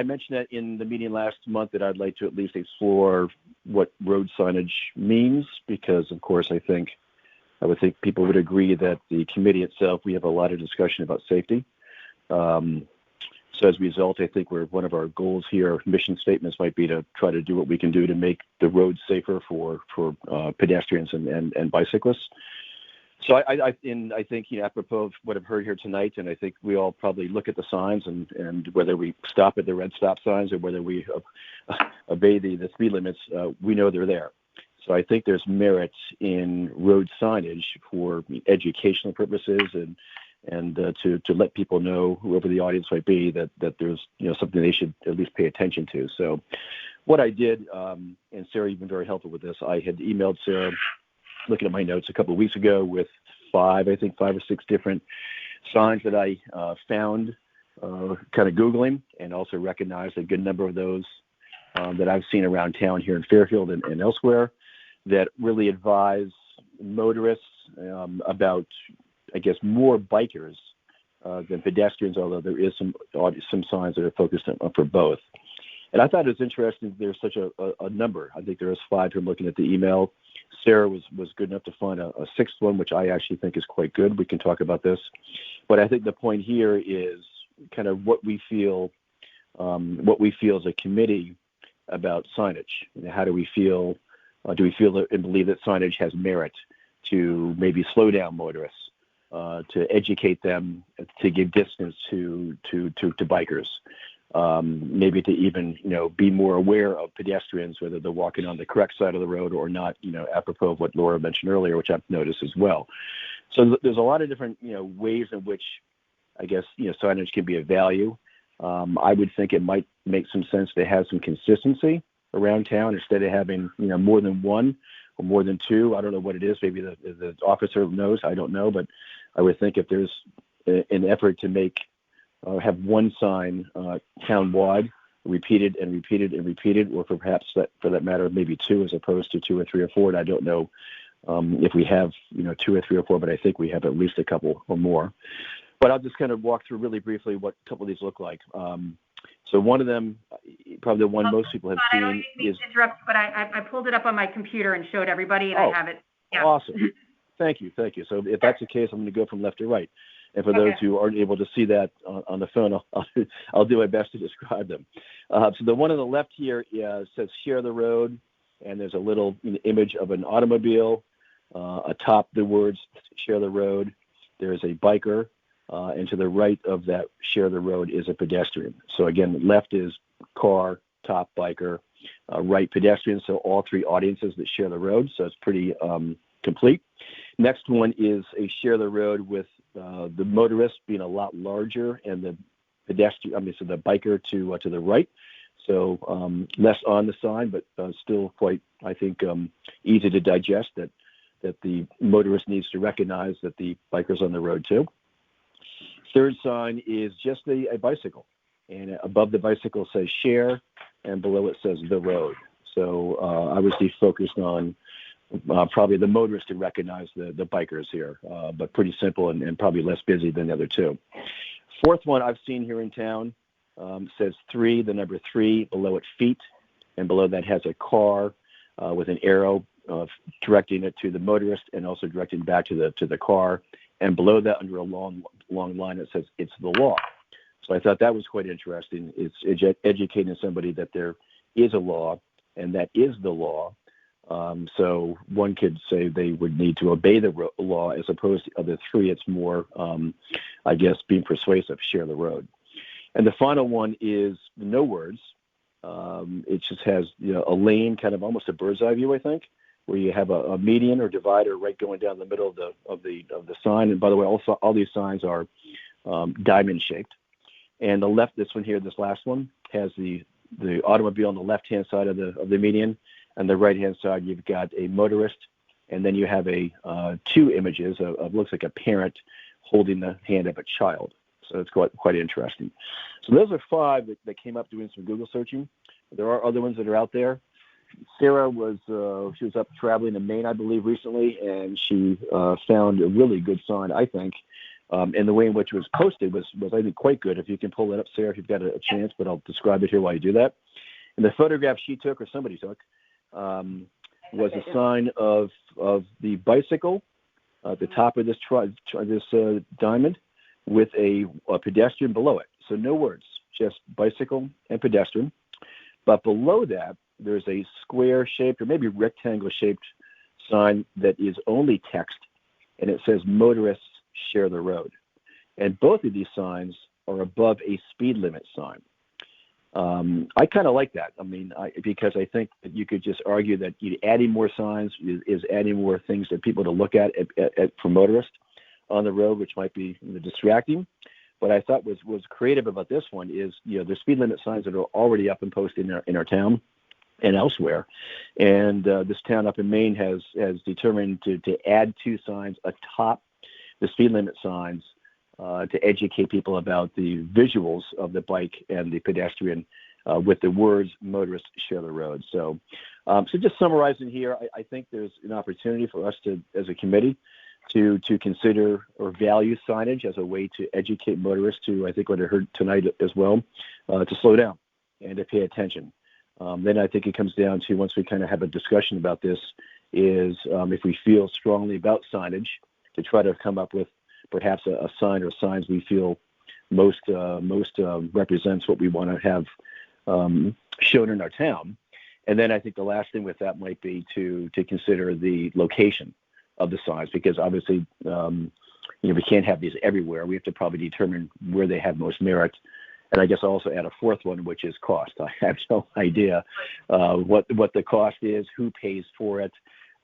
mentioned that in the meeting last month that I'd like to at least explore what road signage means, because of course I would think people would agree that the committee itself, we have a lot of discussion about safety. So as a result, I think one of our goals here, mission statements, might be to try to do what we can do to make the roads safer for pedestrians and bicyclists. So I think, apropos of what I've heard here tonight, and I think we all probably look at the signs and whether we stop at the red stop signs or whether we obey the speed limits, we know they're there. So I think there's merit in road signage for educational purposes and to let people know, whoever the audience might be, that there's something they should at least pay attention to. So what I did, and Sarah, you've been very helpful with this, I had emailed Sarah, looking at my notes a couple of weeks ago, with 5 or 6 different signs that I found kind of Googling, and also recognized a good number of those that I've seen around town here in Fairfield and elsewhere that really advise motorists about, I guess, more bikers than pedestrians, although there is some signs that are focused on for both. And I thought it was interesting there's such a number. I think there was 5 from looking at the email. Sarah was good enough to find a 6th one, which I actually think is quite good. We can talk about this. But I think the point here is kind of what we feel as a committee about signage. How do we feel? Do we feel and believe that signage has merit to maybe slow down motorists, to educate them, to give distance to bikers? Maybe to even, be more aware of pedestrians, whether they're walking on the correct side of the road or not, apropos of what Laura mentioned earlier, which I've noticed as well. So there's a lot of different, ways in which, I guess, signage can be of value. I would think it might make some sense to have some consistency around town instead of having, more than 1 or more than 2. I don't know what it is. Maybe the officer knows. I don't know. But I would think if there's an effort to have one sign town-wide, repeated and repeated and repeated, or perhaps for that matter, maybe 2 as opposed to 2 or 3 or 4. And I don't know if we have 2 or 3 or 4, but I think we have at least a couple or more. But I'll just kind of walk through really briefly what a couple of these look like. So one of them, probably the one most people have seen, I don't mean to interrupt, but I pulled it up on my computer and showed everybody, and I have it. Yeah. Awesome. Thank you. So if that's the case, I'm going to go from left to right. And for those who aren't able to see that on the phone, I'll do my best to describe them. So the one on the left here says "Share the Road," and there's a little image of an automobile atop the words "Share the Road." There's a biker and to the right of that share the road is a pedestrian. So again, left is car, top biker, right pedestrian, so all three audiences that share the road, so it's pretty complete. Next one is a share the road with the motorist being a lot larger and the pedestrian, so the biker to the right. So less on the sign, but still quite, I think, easy to digest that the motorist needs to recognize that the biker's on the road too. Third sign is just a bicycle, and above the bicycle says share, and below it says the road. So I was focused on probably the motorist to recognize the bikers here, but pretty simple and probably less busy than the other two. Fourth one I've seen here in town says 3, the number 3, below it feet, and below that has a car with an arrow directing it to the motorist and also directing back to the car. And below that, under a long line, it says it's the law. So I thought that was quite interesting. It's educating somebody that there is a law, and that is the law. So one could say they would need to obey the law, as opposed to the other three. It's more, I guess, being persuasive, share the road. And the final one is no words. It just has a lane, kind of almost a bird's eye view, I think, where you have a median or divider right going down the middle of the sign. And by the way, also all these signs are diamond shaped. And the left, this one here, this last one, has the automobile on the left-hand side of the median, and the right-hand side you've got a motorist, and then you have two images of looks like a parent holding the hand of a child. So it's quite interesting. So those are 5 that came up doing some Google searching. There are other ones that are out there. Sarah she was up traveling in Maine, I believe, recently, and she found a really good sign, I think. And the way in which it was posted was I think, quite good. If you can pull it up, Sarah, if you've got a chance, but I'll describe it here while you do that. And the photograph she took, or somebody took, was a sign of the bicycle at the top of this diamond, with a pedestrian below it. So no words, just bicycle and pedestrian. But below that, there's a square-shaped or maybe rectangle-shaped sign that is only text, and it says motorists share the road. And both of these signs are above a speed limit sign. I kind of like that. I mean, because I think that you could just argue that adding more signs is adding more things for people to look at for motorists on the road, which might be distracting. What I thought was creative about this one is, the speed limit signs that are already up and posted in our town and elsewhere. And this town up in Maine has determined to add 2 signs atop the speed limit signs to educate people about the visuals of the bike and the pedestrian with the words motorists share the road. So just summarizing here, I think there's an opportunity for us to, as a committee, to consider or value signage as a way to educate motorists to, I think what I heard tonight as well, to slow down and to pay attention. Then I think it comes down to, once we kind of have a discussion about this, is if we feel strongly about signage, to try to come up with perhaps a sign or signs we feel most represents what we want to have shown in our town. And then I think the last thing with that might be to consider the location of the signs, because obviously, we can't have these everywhere. We have to probably determine where they have most merit. And I guess I'll also add a fourth one, which is cost. I have no idea what the cost is, who pays for it,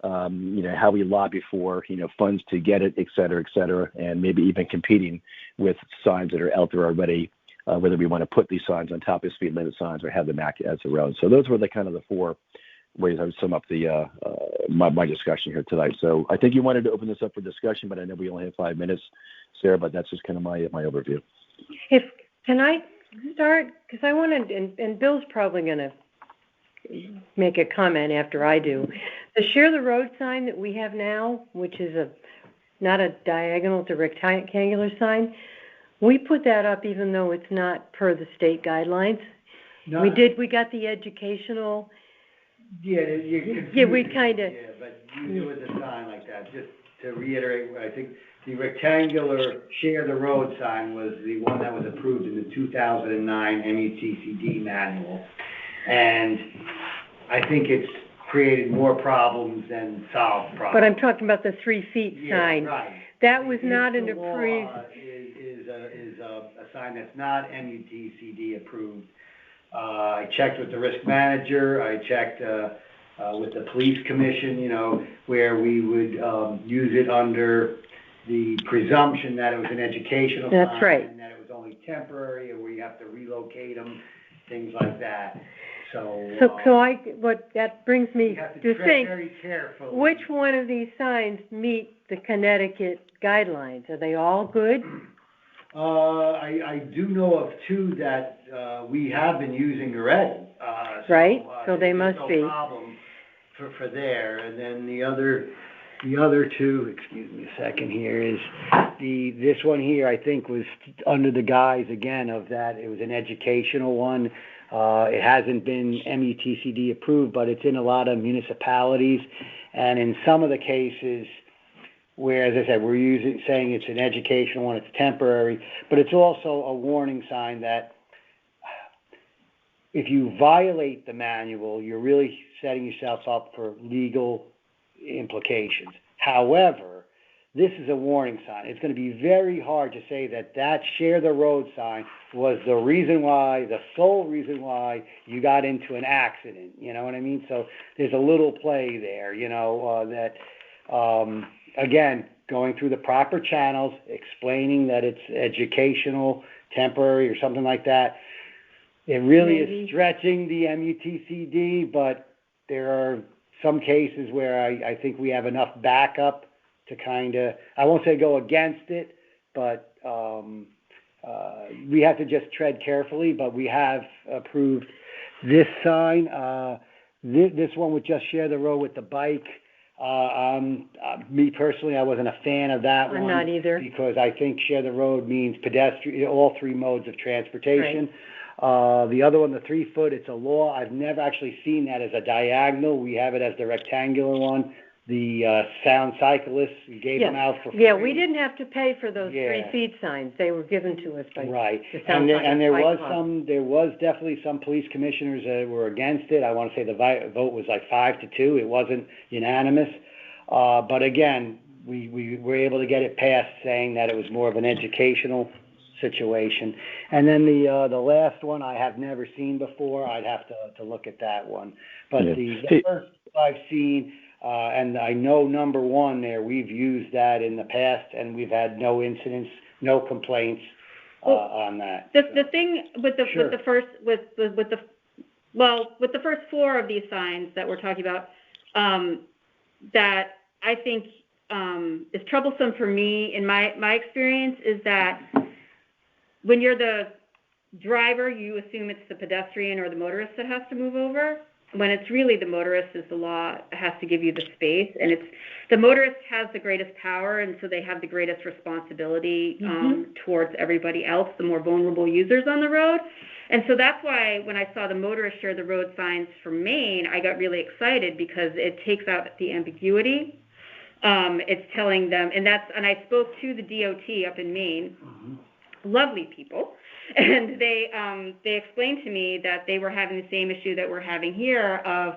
how we lobby for, funds to get it, et cetera, and maybe even competing with signs that are out there already, whether we want to put these signs on top of speed limit signs or have them act as a road. So those were the 4 ways I would sum up my discussion here tonight. So I think you wanted to open this up for discussion, but I know we only have 5 minutes, Sarah, but that's just kind of my overview. Can I start? Because I wanted, and Bill's probably going to make a comment after I do. The share the road sign that we have now, which is not a diagonal, it's a rectangular sign, we put that up even though it's not per the state guidelines. No. We got the educational. Yeah, we kind of. Yeah, but you do a sign like that. Just to reiterate, I think the rectangular share the road sign was the one that was approved in the 2009 METCD manual. And I think it's created more problems than solved problems. But I'm talking about the 3 feet sign. Right. That was not an approved. Is is a sign that's not MUTCD approved. I checked with the risk manager, I checked with the police commission, you know, where we would use it under the presumption that it was an educational sign. That's right. And that it was only temporary, or where you have to relocate them, things like that. What that brings me to think, very carefully. which one of these signs meet the Connecticut guidelines? Are they all good? I do know of two that we have been using already. Right, so they must be. No problem for there. And then the other two, excuse me a second here, is this one here, I think, was under the guise, again, of that it was an educational one. It hasn't been MUTCD approved, but it's in a lot of municipalities. And in some of the cases where, as I said, we're saying it's an educational one, it's temporary, but it's also a warning sign that if you violate the manual, you're really setting yourself up for legal implications. However, this is a warning sign. It's going to be very hard to say that share the road sign was the reason why, the sole reason why you got into an accident. You know what I mean? So there's a little play there, you know, again, going through the proper channels, explaining that it's educational, temporary, or something like that. It really is stretching the MUTCD, but there are some cases where I think we have enough backup to kind of, I won't say go against it, but we have to just tread carefully. But we have approved this sign. This one would just share the road with the bike. Me personally, I wasn't a fan of that one. I'm not either. Because I think share the road means pedestrian, all three modes of transportation. Right. The other one, the 3-foot, it's a law. I've never actually seen that as a diagonal. We have it as the rectangular one. The sound cyclists gave them out for free. Yeah, we didn't have to pay for those 3 feet signs. They were given to us by the sound and there was definitely some police commissioners that were against it. I want to say the vote was like 5-2. It wasn't unanimous. But again, we were able to get it passed saying that it was more of an educational situation. And then the last one I have never seen before. I'd have to look at that one. But the first I've seen, and I know number one there, we've used that in the past, and we've had no incidents, no complaints on that. The thing with the first 4 of these signs that we're talking about, that I think is troublesome for me in my experience is that when you're the driver, you assume it's the pedestrian or the motorist that has to move over. When it's really the motorist, is the law has to give you the space, and it's the motorist has the greatest power, and so they have the greatest responsibility towards everybody else, the more vulnerable users on the road. And so that's why when I saw the motorist share the road signs from Maine, I got really excited because it takes out the ambiguity. It's telling them, and I spoke to the DOT up in Maine, lovely people. And they explained to me that they were having the same issue that we're having here of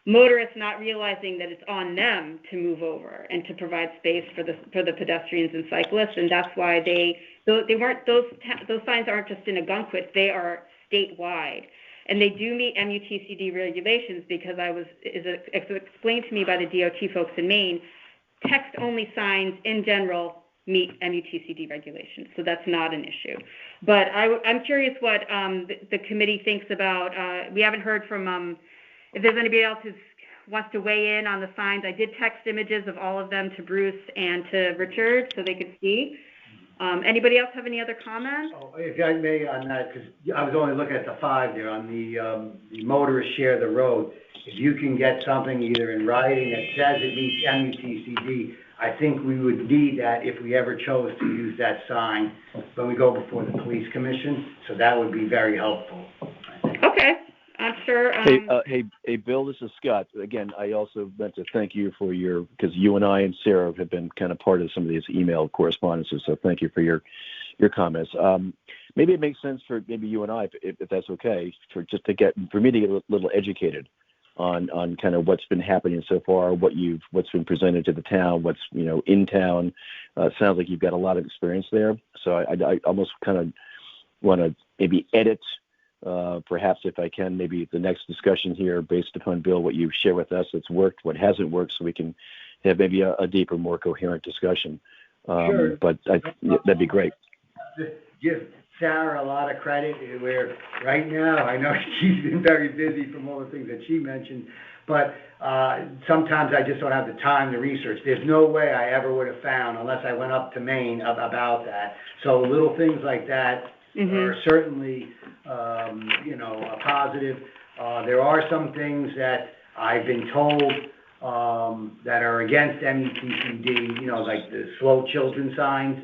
motorists not realizing that it's on them to move over and to provide space for the pedestrians and cyclists, and that's why those signs aren't just in Algonquin, they are statewide, and they do meet MUTCD regulations because it's explained to me by the DOT folks in Maine. Text-only signs in general meet MUTCD regulations, so that's not an issue. But I'm curious what the committee thinks about. We haven't heard from if there's anybody else who wants to weigh in on the signs. I did text images of all of them to Bruce and to Richard so they could see. Anybody else have any other comments? Oh, if I may on that, because I was only looking at the 5 there on the motorist share the road. If you can get something either in writing that says it meets MUTCD, I think we would need that if we ever chose to use that sign when we go before the police commission. So that would be very helpful, I think. Okay, I'm sure. Hey, Bill, this is Scott. Again, I also meant to thank you for because you and I and Sarah have been kind of part of some of these email correspondences. So thank you for your comments. Maybe it makes sense for maybe you and I, if that's okay, for me to get a little educated on kind of what's been happening so far, what's been presented to the town, what's in town, It sounds like you've got a lot of experience there. So I almost kind of want to maybe edit, perhaps if I can, maybe the next discussion here based upon, Bill, what you share with us that's worked, what hasn't worked, so we can have maybe a deeper, more coherent discussion. Sure. But that'd be great. Give Sarah a lot of credit, where right now, I know she's been very busy from all the things that she mentioned, but sometimes I just don't have the time to research. There's no way I ever would have found, unless I went up to Maine, about that. So little things like that are certainly, positive. There are some things that I've been told that are against METCD, like the slow children signs.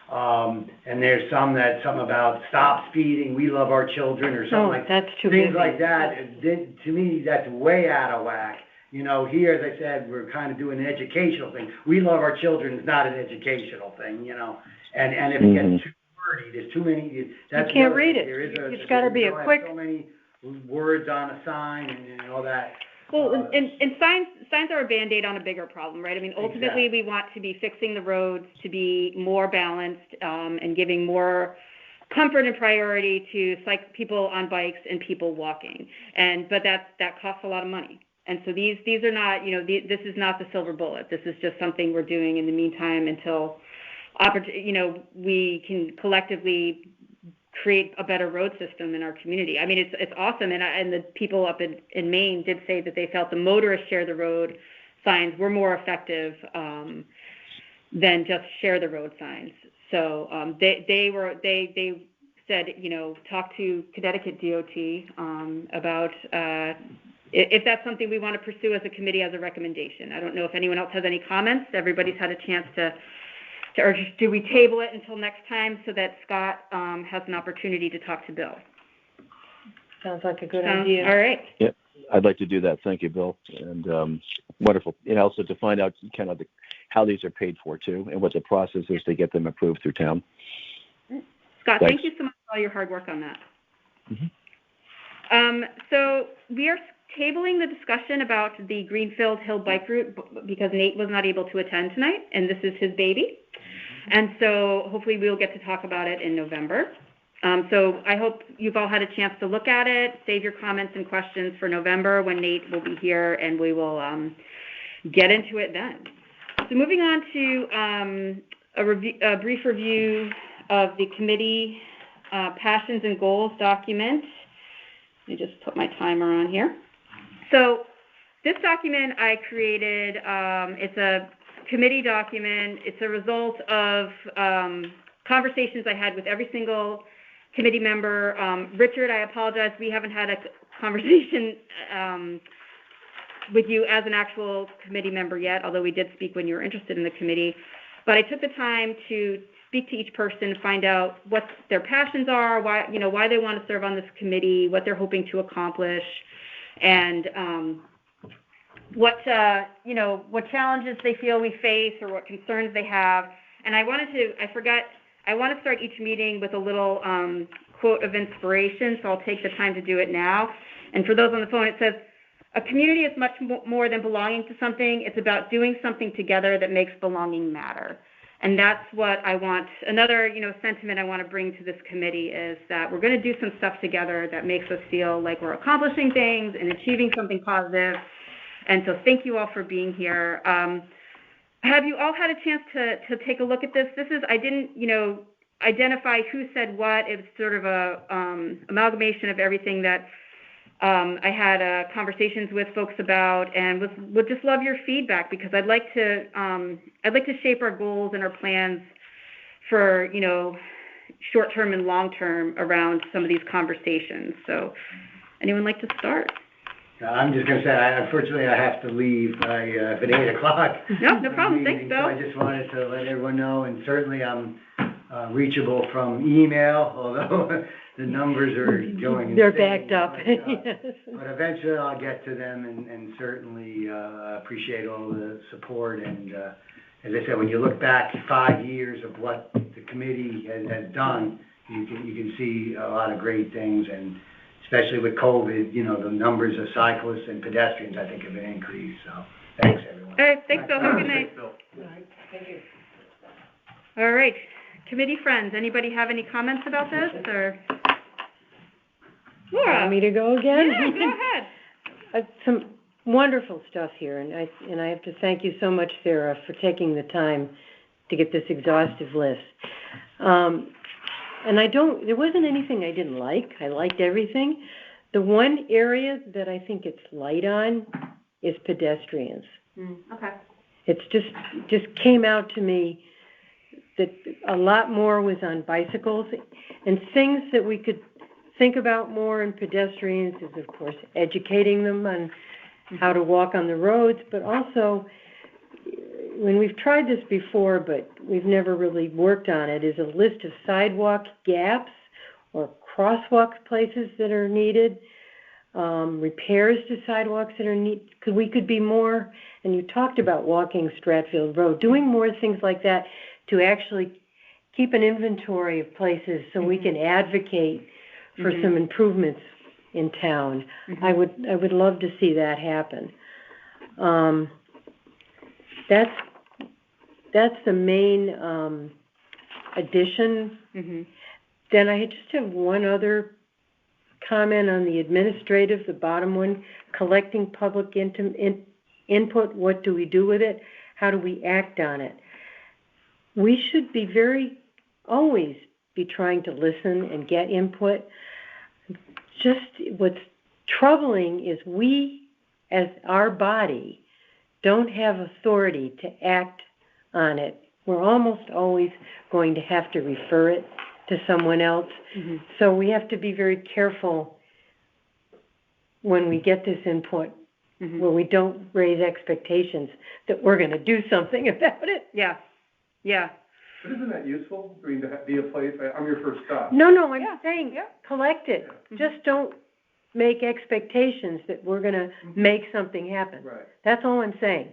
And there's something about stop speeding, we love our children, or something that's too things busy. like that. To me, that's way out of whack. Here, as I said, we're kind of doing an educational thing. We love our children is not an educational thing, and if it gets too wordy, there's too many. You can't read it. It's got to be a quick. So many words on a sign and all that. Well, and signs are a Band-Aid on a bigger problem, right? I mean, ultimately, we want to be fixing the roads to be more balanced and giving more comfort and priority to people on bikes and people walking. But that costs a lot of money. And so these are not, this is not the silver bullet. This is just something we're doing in the meantime until, we can collectively create a better road system in our community. I mean, it's awesome, and the people up in Maine did say that they felt the motorists share the road signs were more effective than just share the road signs. So they said, talk to Connecticut DOT about if that's something we want to pursue as a committee as a recommendation. I don't know if anyone else has any comments. Everybody's had a chance to or do we table it until next time so that Scott has an opportunity to talk to Bill? Sounds like a good idea. All right. Yeah, I'd like to do that. Thank you, Bill. And wonderful. And also to find out kind of how these are paid for, too, and what the process is to get them approved through town. Scott, thank you so much for all your hard work on that. So we are tabling the discussion about the Greenfield Hill bike route because Nate was not able to attend tonight, and this is his baby. And so hopefully we'll get to talk about it in November. So I hope you've all had a chance to look at it, save your comments and questions for November when Nate will be here, and we will get into it then. So moving on to a brief review of the committee passions and goals document. Let me just put my timer on here. So this document I created, it's a committee document. It's a result of conversations I had with every single committee member. Richard, I apologize, we haven't had a conversation with you as an actual committee member yet, although we did speak when you were interested in the committee. But I took the time to speak to each person, find out what their passions are, why they want to serve on this committee, what they're hoping to accomplish, and what challenges they feel we face or what concerns they have. And I want to start each meeting with a little quote of inspiration, so I'll take the time to do it now. And for those on the phone, it says, "A community is much more than belonging to something. It's about doing something together that makes belonging matter." And that's what I want. Another, sentiment I want to bring to this committee is that we're going to do some stuff together that makes us feel like we're accomplishing things and achieving something positive. And so thank you all for being here. Have you all had a chance to take a look at this? I didn't, identify who said what. It's sort of a amalgamation of everything that I had conversations with folks about, and would just love your feedback because I'd like to shape our goals and our plans for short term and long term around some of these conversations. So, anyone like to start? I'm just going to say, unfortunately, I have to leave at 8 o'clock. No problem. Thanks, Bill. So I just wanted to let everyone know, and certainly I'm reachable from email, although the numbers are going insane. They're backed up. But eventually I'll get to them, and certainly appreciate all the support. And as I said, when you look back 5 years of what the committee has done, you can see a lot of great things, and especially with COVID, the numbers of cyclists and pedestrians, I think, have been increased. So thanks, everyone. All right, thanks, Bill. Have a good night. Thanks, Bill. All right, thank you. All right, committee friends, anybody have any comments about this, or? Laura? Want me to go again? Yeah, go ahead. Some wonderful stuff here, and I have to thank you so much, Sarah, for taking the time to get this exhaustive list. And there wasn't anything I didn't like. I liked everything. The one area that I think it's light on is pedestrians. Okay. It's just came out to me that a lot more was on bicycles, and things that we could think about more in pedestrians is, of course, educating them on how to walk on the roads, but also, when we've tried this before, but we've never really worked on it, is a list of sidewalk gaps or crosswalk places that are needed, repairs to sidewalks that are needed. We could be more, and you talked about walking Stratfield Road, doing more things like that to actually keep an inventory of places so we can advocate for some improvements in town. I would love to see that happen. That's the main addition. Then I just have one other comment on the administrative, the bottom one, collecting public input. What do we do with it? How do we act on it? We should be always be trying to listen and get input. Just what's troubling is we, as our body, don't have authority to act on it. We're almost always going to have to refer it to someone else. So we have to be very careful when we get this input, where we don't raise expectations that we're going to do something about it. Yeah. But isn't that useful? I mean, to be a place, I'm your first stop. No, I'm saying collect it. Just don't make expectations that we're going to make something happen. Right. That's all I'm saying.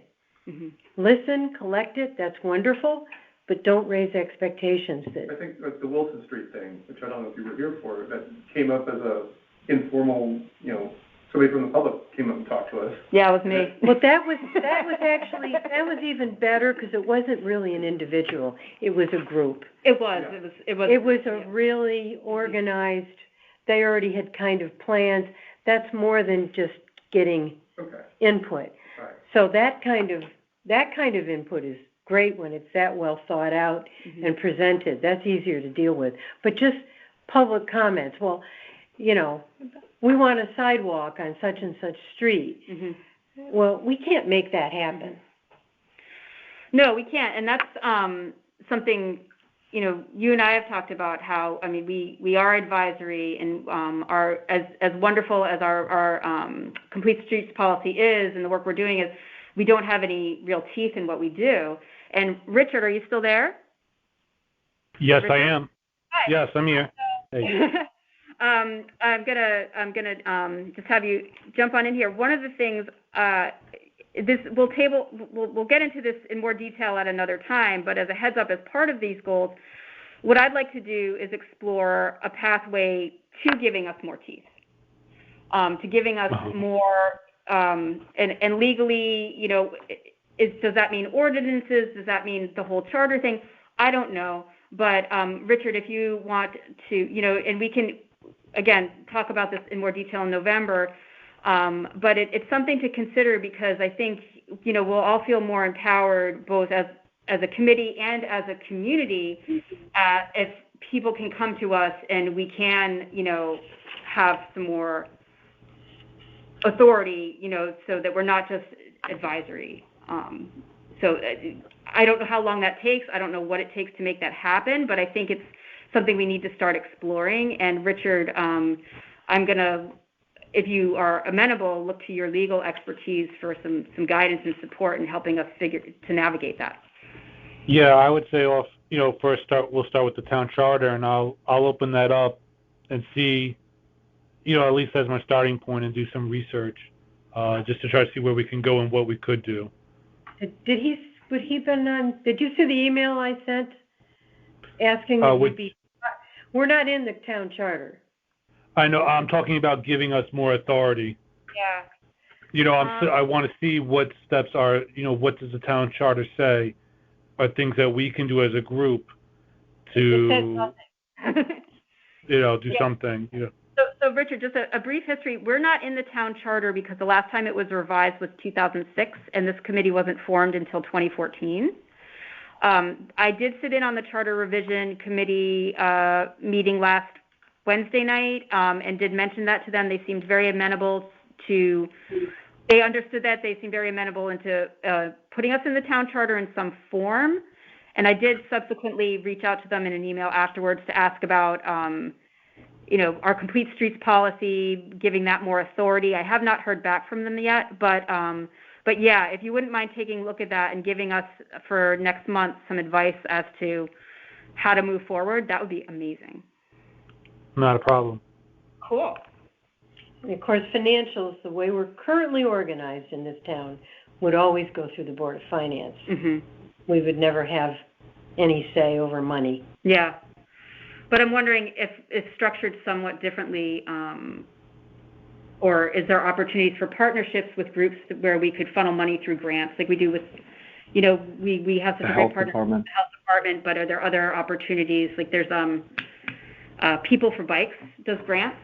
Listen, collect it, that's wonderful, but don't raise expectations. I think like the Wilson Street thing, which I don't know if you were here for, that came up as a informal, somebody from the public came up and talked to us. Yeah, it was me. Well, that was even better because it wasn't really an individual. It was a group. It was. Yeah. It was a really organized. They already had kind of plans. That's more than just getting input. Right. So that kind of input is great when it's that well thought out and presented. That's easier to deal with. But just public comments. Well, we want a sidewalk on such and such street. Well, we can't make that happen. No, we can't. And that's something, you and I have talked about how, we are advisory, and our as wonderful as our complete streets policy is, and the work we're doing is, we don't have any real teeth in what we do. And Richard, are you still there? Yes, Richard? I am. Hi. Yes, I'm here. Hey. I'm gonna just have you jump on in here. One of the things, we'll get into this in more detail at another time, but as a heads up, as part of these goals, what I'd like to do is explore a pathway to giving us more teeth, to giving us more, and legally, does that mean ordinances? Does that mean the whole charter thing? I don't know. But Richard, if you want to, and we can, again, talk about this in more detail in November, but it's something to consider, because I think, we'll all feel more empowered, both as a committee and as a community, if people can come to us and we can, have some more authority, so that we're not just advisory. So I don't know how long that takes. I don't know what it takes to make that happen, but I think it's something we need to start exploring. And Richard, I'm going to, if you are amenable, look to your legal expertise for some guidance and support in helping us to navigate that. Yeah, I would say we'll start with the town charter, and I'll open that up and see, at least as my starting point, and do some research, just to try to see where we can go and what we could do. Did you see the email I sent asking that we're not in the town charter. I know, I'm talking about giving us more authority. Yeah. I want to see what steps are, what does the town charter say? are things that we can do as a group to, do something, So Richard, just a brief history. We're not in the town charter because the last time it was revised was 2006, and this committee wasn't formed until 2014. I did sit in on the charter revision committee meeting last Wednesday night, and did mention that to them. They seemed very amenable to, they understood that. They seemed very amenable into putting us in the town charter in some form. And I did subsequently reach out to them in an email afterwards to ask about, our complete streets policy, giving that more authority. I have not heard back from them yet, but yeah, if you wouldn't mind taking a look at that and giving us for next month some advice as to how to move forward, that would be amazing. Not a problem. Cool. And of course, financials, the way we're currently organized in this town, would always go through the Board of Finance. Mm-hmm. We would never have any say over money. Yeah. But I'm wondering if it's structured somewhat differently, or is there opportunities for partnerships with groups where we could funnel money through grants like we do with, we have such a great partnership with the health department, but are there other opportunities? Like there's People for Bikes does grants.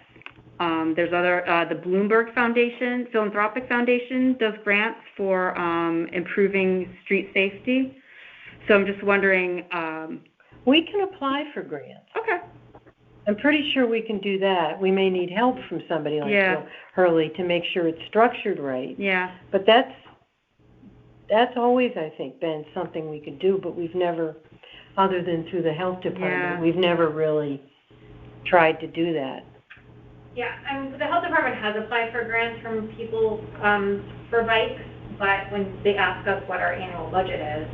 There's the Bloomberg Foundation, Philanthropic Foundation does grants for improving street safety. So I'm just wondering. We can apply for grants. Okay. I'm pretty sure we can do that. We may need help from somebody like Bill Hurley to make sure it's structured right. Yeah. But that's always, I think, been something we could do, but we've never, other than through the health department, we've never really tried to do that. Yeah, the health department has applied for grants from People for Bikes, but when they ask us what our annual budget is,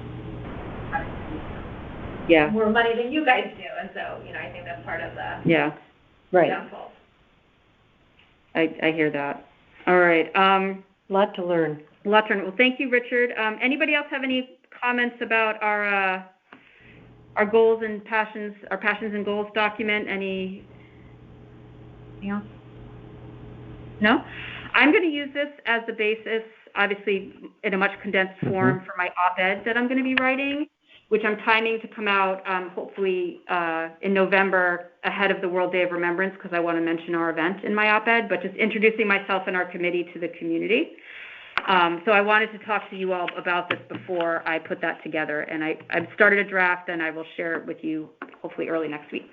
more money than you guys do, and so I think that's part of the downfall. I hear that. All right. Lot to learn. Well, thank you, Richard. Anybody else have any comments about our goals and passions, our passions and goals document? Anything else? No? I'm going to use this as the basis, obviously in a much condensed form, for my op-ed that I'm going to be writing, which I'm timing to come out hopefully in November ahead of the World Day of Remembrance, because I want to mention our event in my op-ed, but just introducing myself and our committee to the community. So I wanted to talk to you all about this before I put that together, and I've started a draft, and I will share it with you hopefully early next week.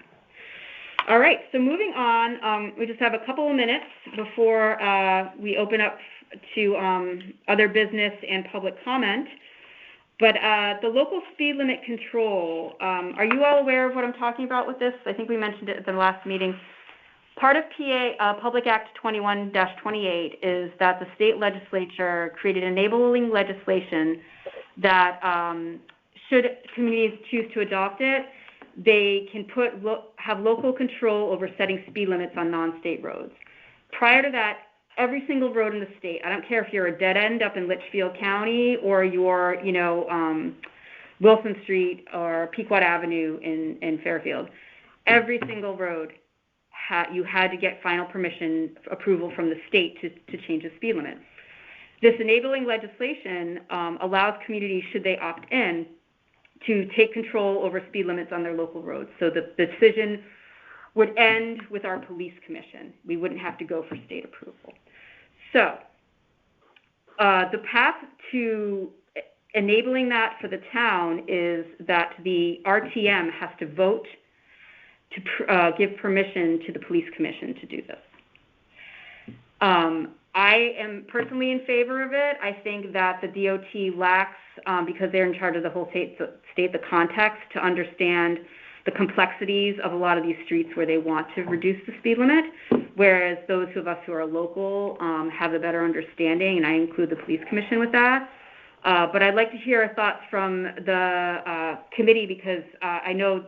All right, so moving on, we just have a couple of minutes before we open up to other business and public comment. But the local speed limit control, are you all aware of what I'm talking about with this? I think we mentioned it at the last meeting. Part of PA Public Act 21-28 is that the state legislature created enabling legislation that should communities choose to adopt it, they can have local control over setting speed limits on non-state roads. Prior to that, every single road in the state, I don't care if you're a dead end up in Litchfield County or you're, Wilson Street or Pequod Avenue in Fairfield, every single road you had to get final permission approval from the state to change the speed limit. This enabling legislation allows communities, should they opt in, to take control over speed limits on their local roads. So the decision would end with our police commission. We wouldn't have to go for state approval. So the path to enabling that for the town is that the RTM has to vote to give permission to the police commission to do this. I am personally in favor of it. I think that the DOT lacks, because they're in charge of the whole state, the context to understand the complexities of a lot of these streets where they want to reduce the speed limit, whereas those of us who are local have a better understanding, and I include the police commission with that. But I'd like to hear thoughts from the committee, because I know,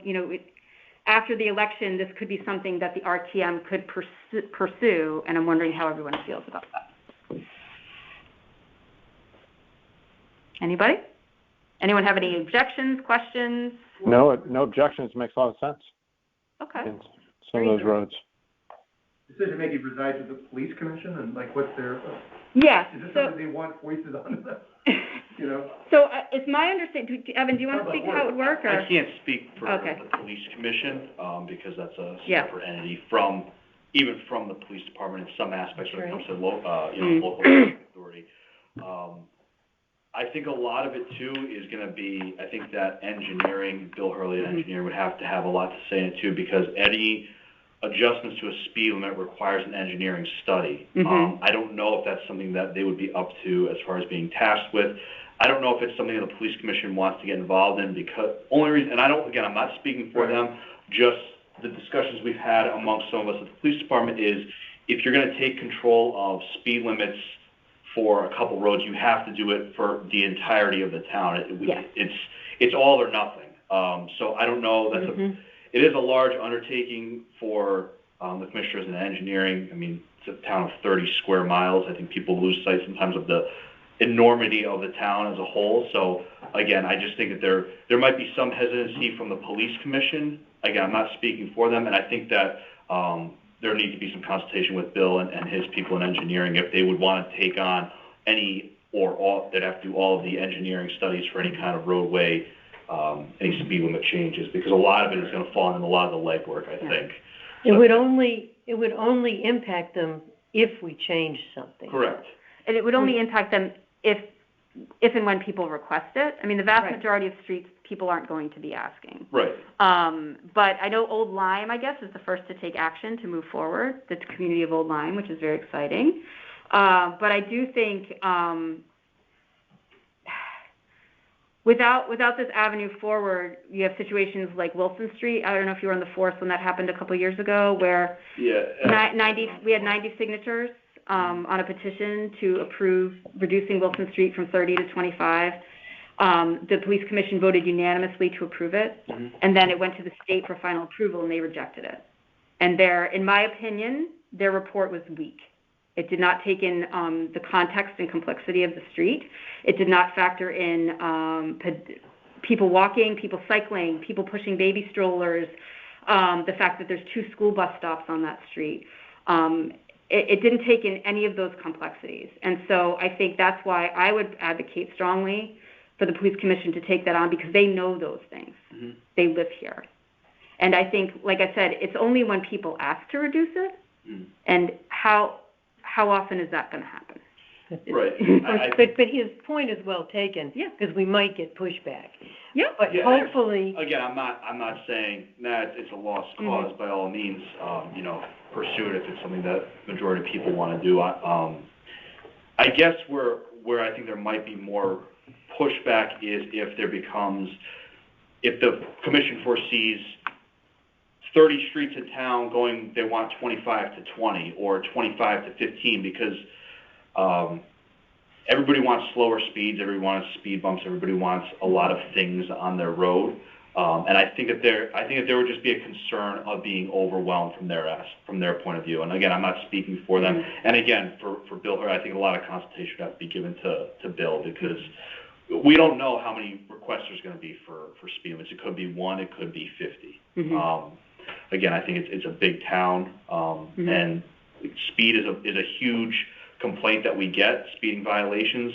after the election, this could be something that the RTM could pursue, and I'm wondering how everyone feels about that. Anybody? Anyone have any objections, questions? No objections. Makes a lot of sense. Okay. In some of those roads. Decision making resides with the police commission, and what's their? Yes. Is this something they want voices on? you know? So it's my understanding, Evan, do you want to speak how it would work, or? I can't speak for Okay. the police commission, because that's a Yeah. separate entity even from the police department in some aspects when it comes to local authority. I think a lot of it too is gonna be, I think that engineering, Bill Hurley at engineering would have to have a lot to say in it too, because any adjustments to a speed limit requires an engineering study. I don't know if that's something that they would be up to as far as being tasked with. I don't know if it's something that the police commission wants to get involved in, because only reason, and I'm not speaking for them, just the discussions we've had amongst some of us at the police department is, if you're gonna take control of speed limits for a couple roads, you have to do it for the entirety of the town. It's all or nothing. So I don't know, it is a large undertaking for the commissioners and engineering. I mean, it's a town of 30 square miles. I think people lose sight sometimes of the enormity of the town as a whole. So again, I just think that there might be some hesitancy from the police commission. Again, I'm not speaking for them, and I think that there needs to be some consultation with Bill and his people in engineering if they would want to take on any or all, they'd have to do all of the engineering studies for any kind of roadway, any speed limit changes, because a lot of it is going to fall into a lot of the legwork, I think. It would only impact them if we change something. Correct. And it would only impact them if and when people request it. I mean, the vast majority of streets, people aren't going to be asking. Right. But I know Old Lyme, I guess, is the first to take action to move forward, the community of Old Lyme, which is very exciting. But I do think without this avenue forward, you have situations like Wilson Street. I don't know if you were on the force when that happened a couple of years ago, where we had 90 signatures on a petition to approve reducing Wilson Street from 30 to 25. The police commission voted unanimously to approve it, and then it went to the state for final approval, and they rejected it. And in my opinion, their report was weak. It did not take in the context and complexity of the street. It did not factor in people walking, people cycling, people pushing baby strollers, the fact that there's 2 school bus stops on that street. It didn't take in any of those complexities. And so I think that's why I would advocate strongly for the police commission to take that on, because they know those things. They live here. And I think, like I said, it's only when people ask to reduce it, and how often is that going to happen? Right. But his point is well taken, because we might get pushback. But hopefully... Again, I'm not saying that it's a lost cause by all means, pursue it if it's something that majority of people want to do. I guess where I think there might be more pushback is if the commission foresees 30 streets in town going, they want 25 to 20 or 25 to 15, because everybody wants slower speeds, everybody wants speed bumps, everybody wants a lot of things on their road. And I think that there would just be a concern of being overwhelmed from their point of view. And again, I'm not speaking for them. And again, for Bill Hurd, I think a lot of consultation would have to be given to Bill, because we don't know how many requests there's going to be for speed limits. It could be 1, it could be 50. Again, I think it's a big town, and speed is a huge complaint that we get, speeding violations.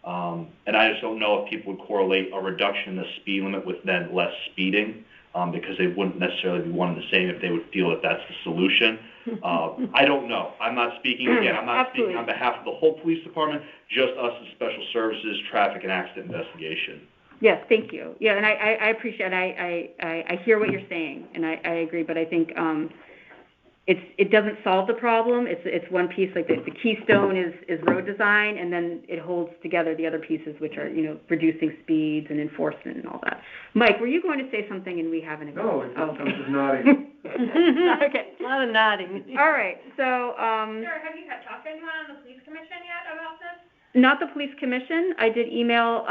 And I just don't know if people would correlate a reduction in the speed limit with then less speeding, because they wouldn't necessarily be one and the same if they would feel that that's the solution. I don't know. I'm not speaking on behalf of the whole police department, just us as special services, traffic and accident investigation. Yes, thank you. Yeah, and I appreciate it. I hear what you're saying, and I agree, but I think it doesn't solve the problem. It's one piece. Like the keystone is road design, and then it holds together the other pieces, which are reducing speeds and enforcement and all that. Mike, were you going to say something and we haven't? No, I'm just nodding. Okay, a lot of nodding. All right, so Sure, have you talked to anyone on the police commission yet about this? Not the police commission. I did email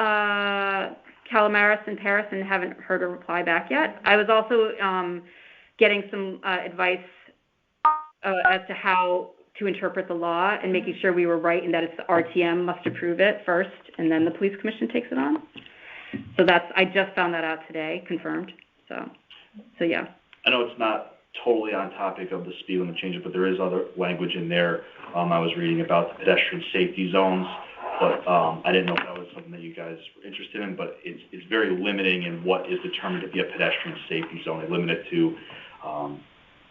Calamaris and Paris and haven't heard a reply back yet. I was also getting some advice as to how to interpret the law and making sure we were right and that it's the RTM must approve it first and then the police commission takes it on. So I just found that out today, confirmed. So yeah. I know it's not totally on topic of the speed limit changes, but there is other language in there. I was reading about the pedestrian safety zones. but I didn't know if that was something that you guys were interested in, but it's very limiting in what is determined to be a pedestrian safety zone. They limit it to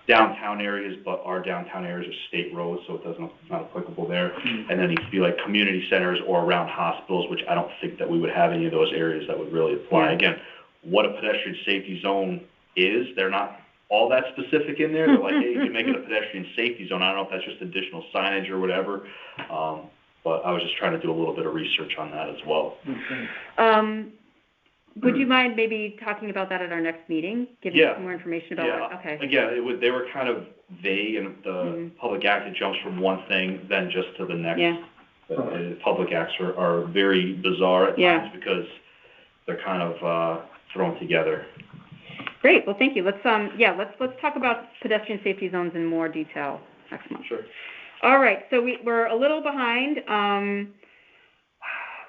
downtown areas, but our downtown areas are state roads, so it's not applicable there. And then it needs to be like community centers or around hospitals, which I don't think that we would have any of those areas that would really apply. Yeah. Again, what a pedestrian safety zone is, they're not all that specific in there. They're like, hey, you can make it a pedestrian safety zone. I don't know if that's just additional signage or whatever, but I was just trying to do a little bit of research on that as well. Would you mind maybe talking about that at our next meeting? Give us some more information about it? Okay. Again, they were kind of vague, and the public act, it jumps from one thing then just to the next. Yeah. Public acts are very bizarre at times because they're kind of thrown together. Great. Well, thank you. Let's talk about pedestrian safety zones in more detail next month. Sure. All right. So we're a little behind.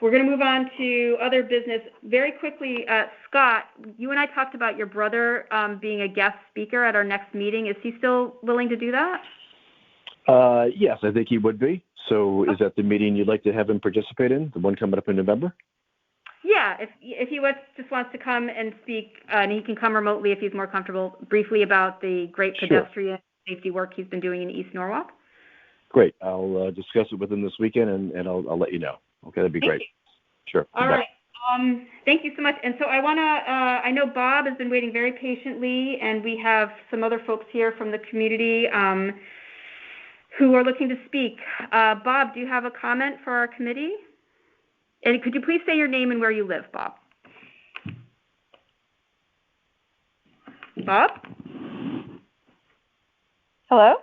We're going to move on to other business very quickly. Scott, you and I talked about your brother being a guest speaker at our next meeting. Is he still willing to do that? Yes, I think he would be. So is that the meeting you'd like to have him participate in, the one coming up in November? Yeah, if he just wants to come and speak, and he can come remotely if he's more comfortable, briefly about the great pedestrian safety work he's been doing in East Norwalk. Great. I'll discuss it with him this weekend, and I'll let you know. Okay, that'd be great. Sure. All right. Thank you so much. And so I know Bob has been waiting very patiently, and we have some other folks here from the community who are looking to speak. Bob, do you have a comment for our committee? And could you please say your name and where you live, Bob? Bob? Hello?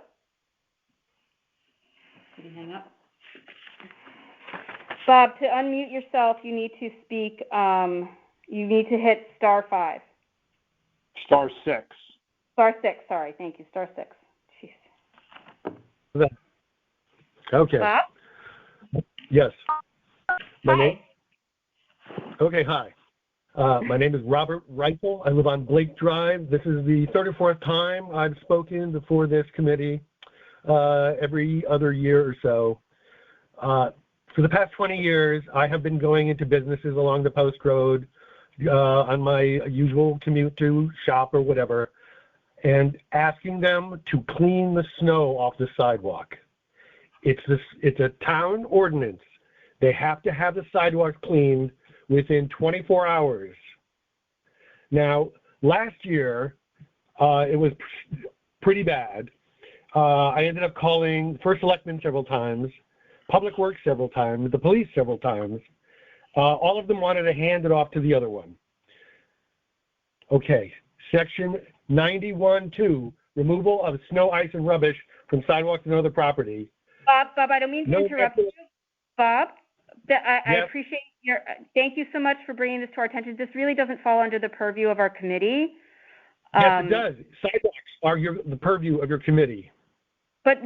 Did he hang up? Bob, to unmute yourself, you need to speak, you need to hit *5. *6. *6, sorry, thank you, *6. Jeez. Okay. Bob? Yes. My Hi. name? Okay, hi. My name is Robert Reifel. I live on Blake Drive. This is the 34th time I've spoken before this committee, every other year or so. For the past 20 years, I have been going into businesses along the post road on my usual commute to shop or whatever, and asking them to clean the snow off the sidewalk. It's a town ordinance. They have to have the sidewalk cleaned within 24 hours. Now, last year, it was pretty bad. I ended up calling First Selectman several times, Public Works several times, the police several times. All of them wanted to hand it off to the other one. Okay, Section 91-2, removal of snow, ice, and rubbish from sidewalks and other property. Bob, I don't mean to interrupt you. Bob, I appreciate thank you so much for bringing this to our attention. This really doesn't fall under the purview of our committee. Yes, it does. Sidewalks are the purview of your committee. But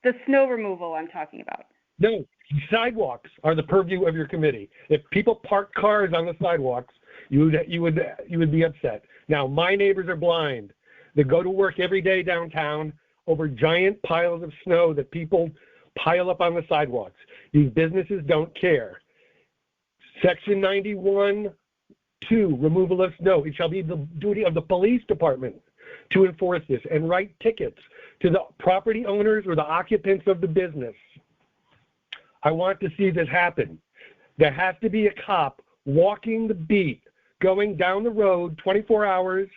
the snow removal I'm talking about. No, sidewalks are the purview of your committee. If people park cars on the sidewalks, you would be upset. Now, my neighbors are blind. They go to work every day downtown over giant piles of snow that people pile up on the sidewalks. These businesses don't care. Section 91-2, removal of snow. It shall be the duty of the police department to enforce this and write tickets to the property owners or the occupants of the business. I want to see this happen. There has to be a cop walking the beat, going down the road 24 hours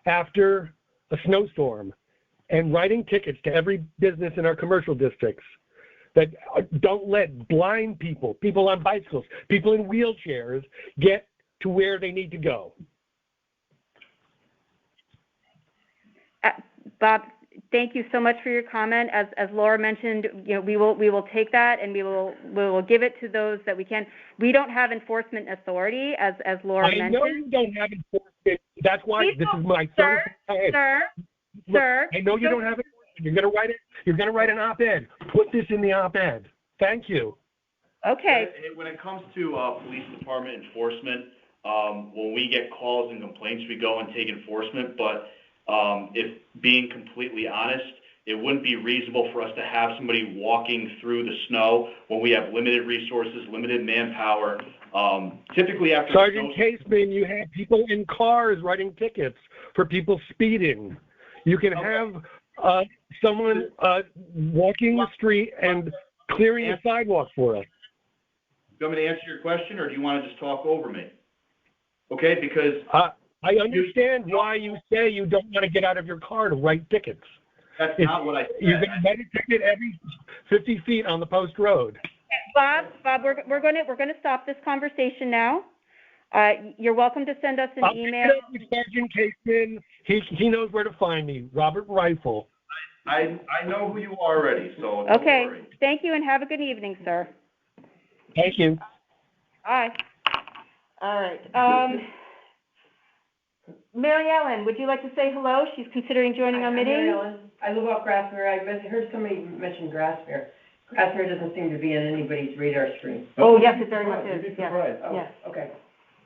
after a snowstorm and writing tickets to every business in our commercial districts that don't let blind people, people on bicycles, people in wheelchairs get to where they need to go. Bob, thank you so much for your comment. As Laura mentioned, we will take that and we will give it to those that we can. We don't have enforcement authority, as Laura mentioned. I know you don't have enforcement. That's why this is my Sir, I know you don't have enforcement. You're going to write it. You're going to write an op-ed. Put this in the op-ed. Thank you. Okay. When it comes to police department enforcement, when we get calls and complaints, we go and take enforcement. But if being completely honest, it wouldn't be reasonable for us to have somebody walking through the snow when we have limited resources, limited manpower. Typically after Sergeant Caseman, you have people in cars writing tickets for people speeding. You can have someone walking the street and clearing the sidewalk for us. Do you want me to answer your question, or do you want to just talk over me? Okay, because... I understand why you say you don't want to get out of your car to write tickets. That's not what I said. You're going to write a ticket every 50 feet on the post road. Bob, we're going to stop this conversation now. You're welcome to send us an email. Sergeant Caseman, he knows where to find me. Robert Rifle. I know who you are already, so don't okay. worry. Thank you, and have a good evening, sir. Thank you. Bye. All right. Mary Ellen, would you like to say hello? She's considering joining our meeting. Mary Ellen. I live off Grassmere. I heard somebody mention Grassmere. Grassmere doesn't seem to be on anybody's radar screen. Oh, yes, it very much is. Yes. Oh, yes. Okay.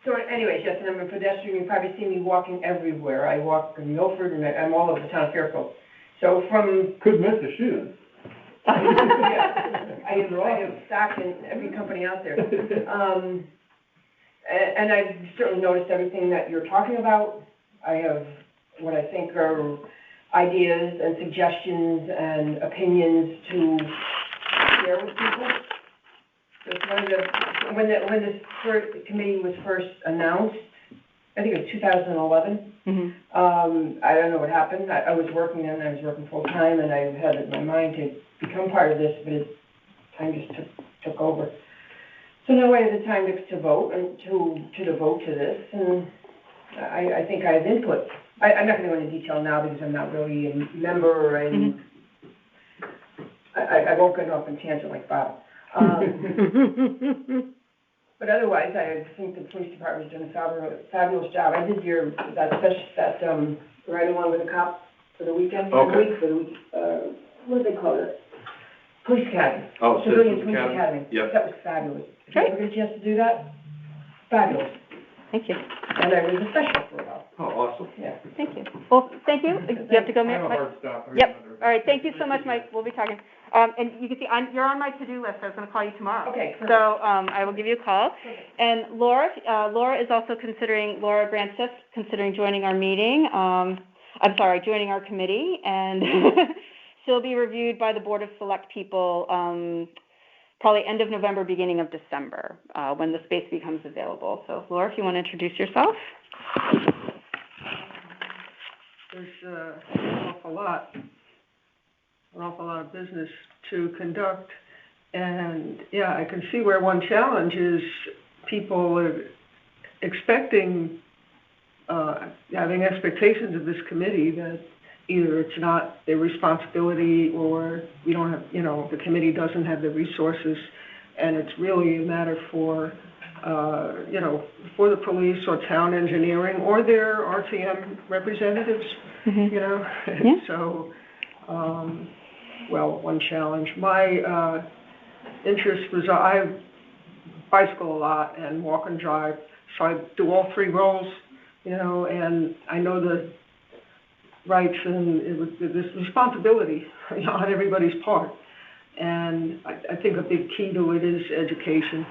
So anyways, yes, and I'm a pedestrian. You probably see me walking everywhere. I walk in Milford, and I'm all over the town of Fairfield. So from... Could miss the shoes. Yeah. I have stock in every company out there. And I've certainly noticed everything that you're talking about. I have what I think are ideas and suggestions and opinions to share with people. Just when this committee was first announced, I think it was 2011. Mm-hmm. I don't know what happened. I was working then. I was working full time, and I had it in my mind to become part of this, but time just took over. So now I have the time to vote and to devote to this, and I think I have input. I'm not going to go into detail now because I'm not really a member, and I won't get off on tangent like Bob. But otherwise, I think the police department is doing a fabulous job. I did that riding along with a cop for the weekend. Okay. For the week, what do they call it? Police Academy. Oh, Civilian Citizens Police Academy. Yep. That was fabulous. Did you ever get a chance to do that? Fabulous. Thank you. And I was a special for a while. Oh, awesome. Yeah. Thank you. Well, thank you. Do you have to go, Mike? I have a hard stop. Yep. All right. Thank you so much, Mike. We'll be talking. And you can see you're on my to-do list. I was going to call you tomorrow. Okay, perfect. So I will give you a call. Perfect. And Laura is also Laura Grant's considering joining our meeting. Joining our committee. And she'll be reviewed by the Board of Select People probably end of November, beginning of December, when the space becomes available. So, Laura, if you want to introduce yourself. There's an awful lot of business to conduct. And, yeah, I can see where one challenge is people are expecting, having expectations of this committee that either it's not their responsibility or we don't have, the committee doesn't have the resources, and it's really a matter for, for the police or town engineering or their RTM representatives, Yeah. So, one challenge. My interest was I bicycle a lot and walk and drive, so I do all three roles, and I know the rights and this responsibility on everybody's part. And I think a big key to it is education,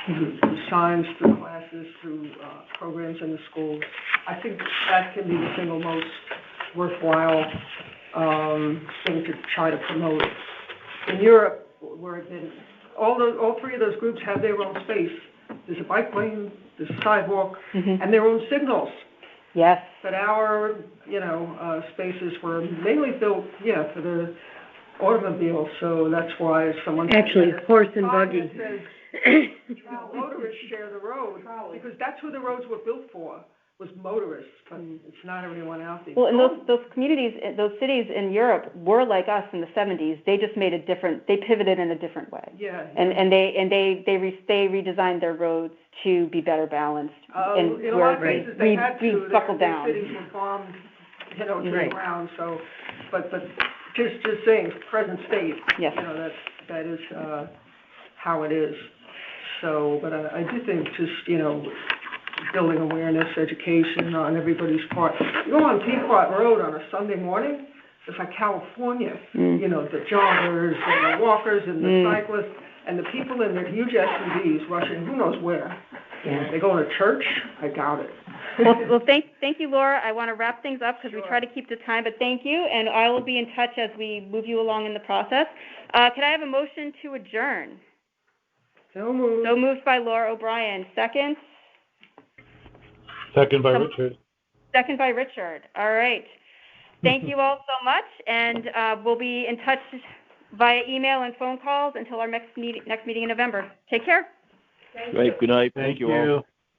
through science, through classes, through programs in the schools. I think that can be the single most worthwhile thing to try to promote. In Europe, where all three of those groups have their own space. There's a bike lane, there's a sidewalk, and their own signals. Yes. But our, spaces were mainly built, for the automobile, so that's why someone... Actually, horse and buggy. Motorists share the road, because that's who the roads were built for, was motorists, but it's not everyone out there. Well, and those communities, those cities in Europe were like us in the 70s. They just made they pivoted in a different way. Yeah. And they redesigned their roads to be better balanced. In a lot of cases, they had to. Buckled down. Cities were farmed, to the ground, so, but just saying, present state, yes. That is how it is. So, but I do think just, building awareness, education on everybody's part. You go on Pequot Road on a Sunday morning, it's like California, you know, the joggers and the walkers and the cyclists, and the people in their huge SUVs rushing who knows where. Yeah. They going to church? I doubt it. Well, thank you, Laura. I want to wrap things up because we try to keep to time, but thank you, and I will be in touch as we move you along in the process. Can I have a motion to adjourn? So moved. So moved by Laura O'Brien. Second? Second by Richard. Second by Richard. All right. Thank you all so much, and we'll be in touch via email and phone calls until our next meeting in November. Take care. Great. Good night. Thank you all.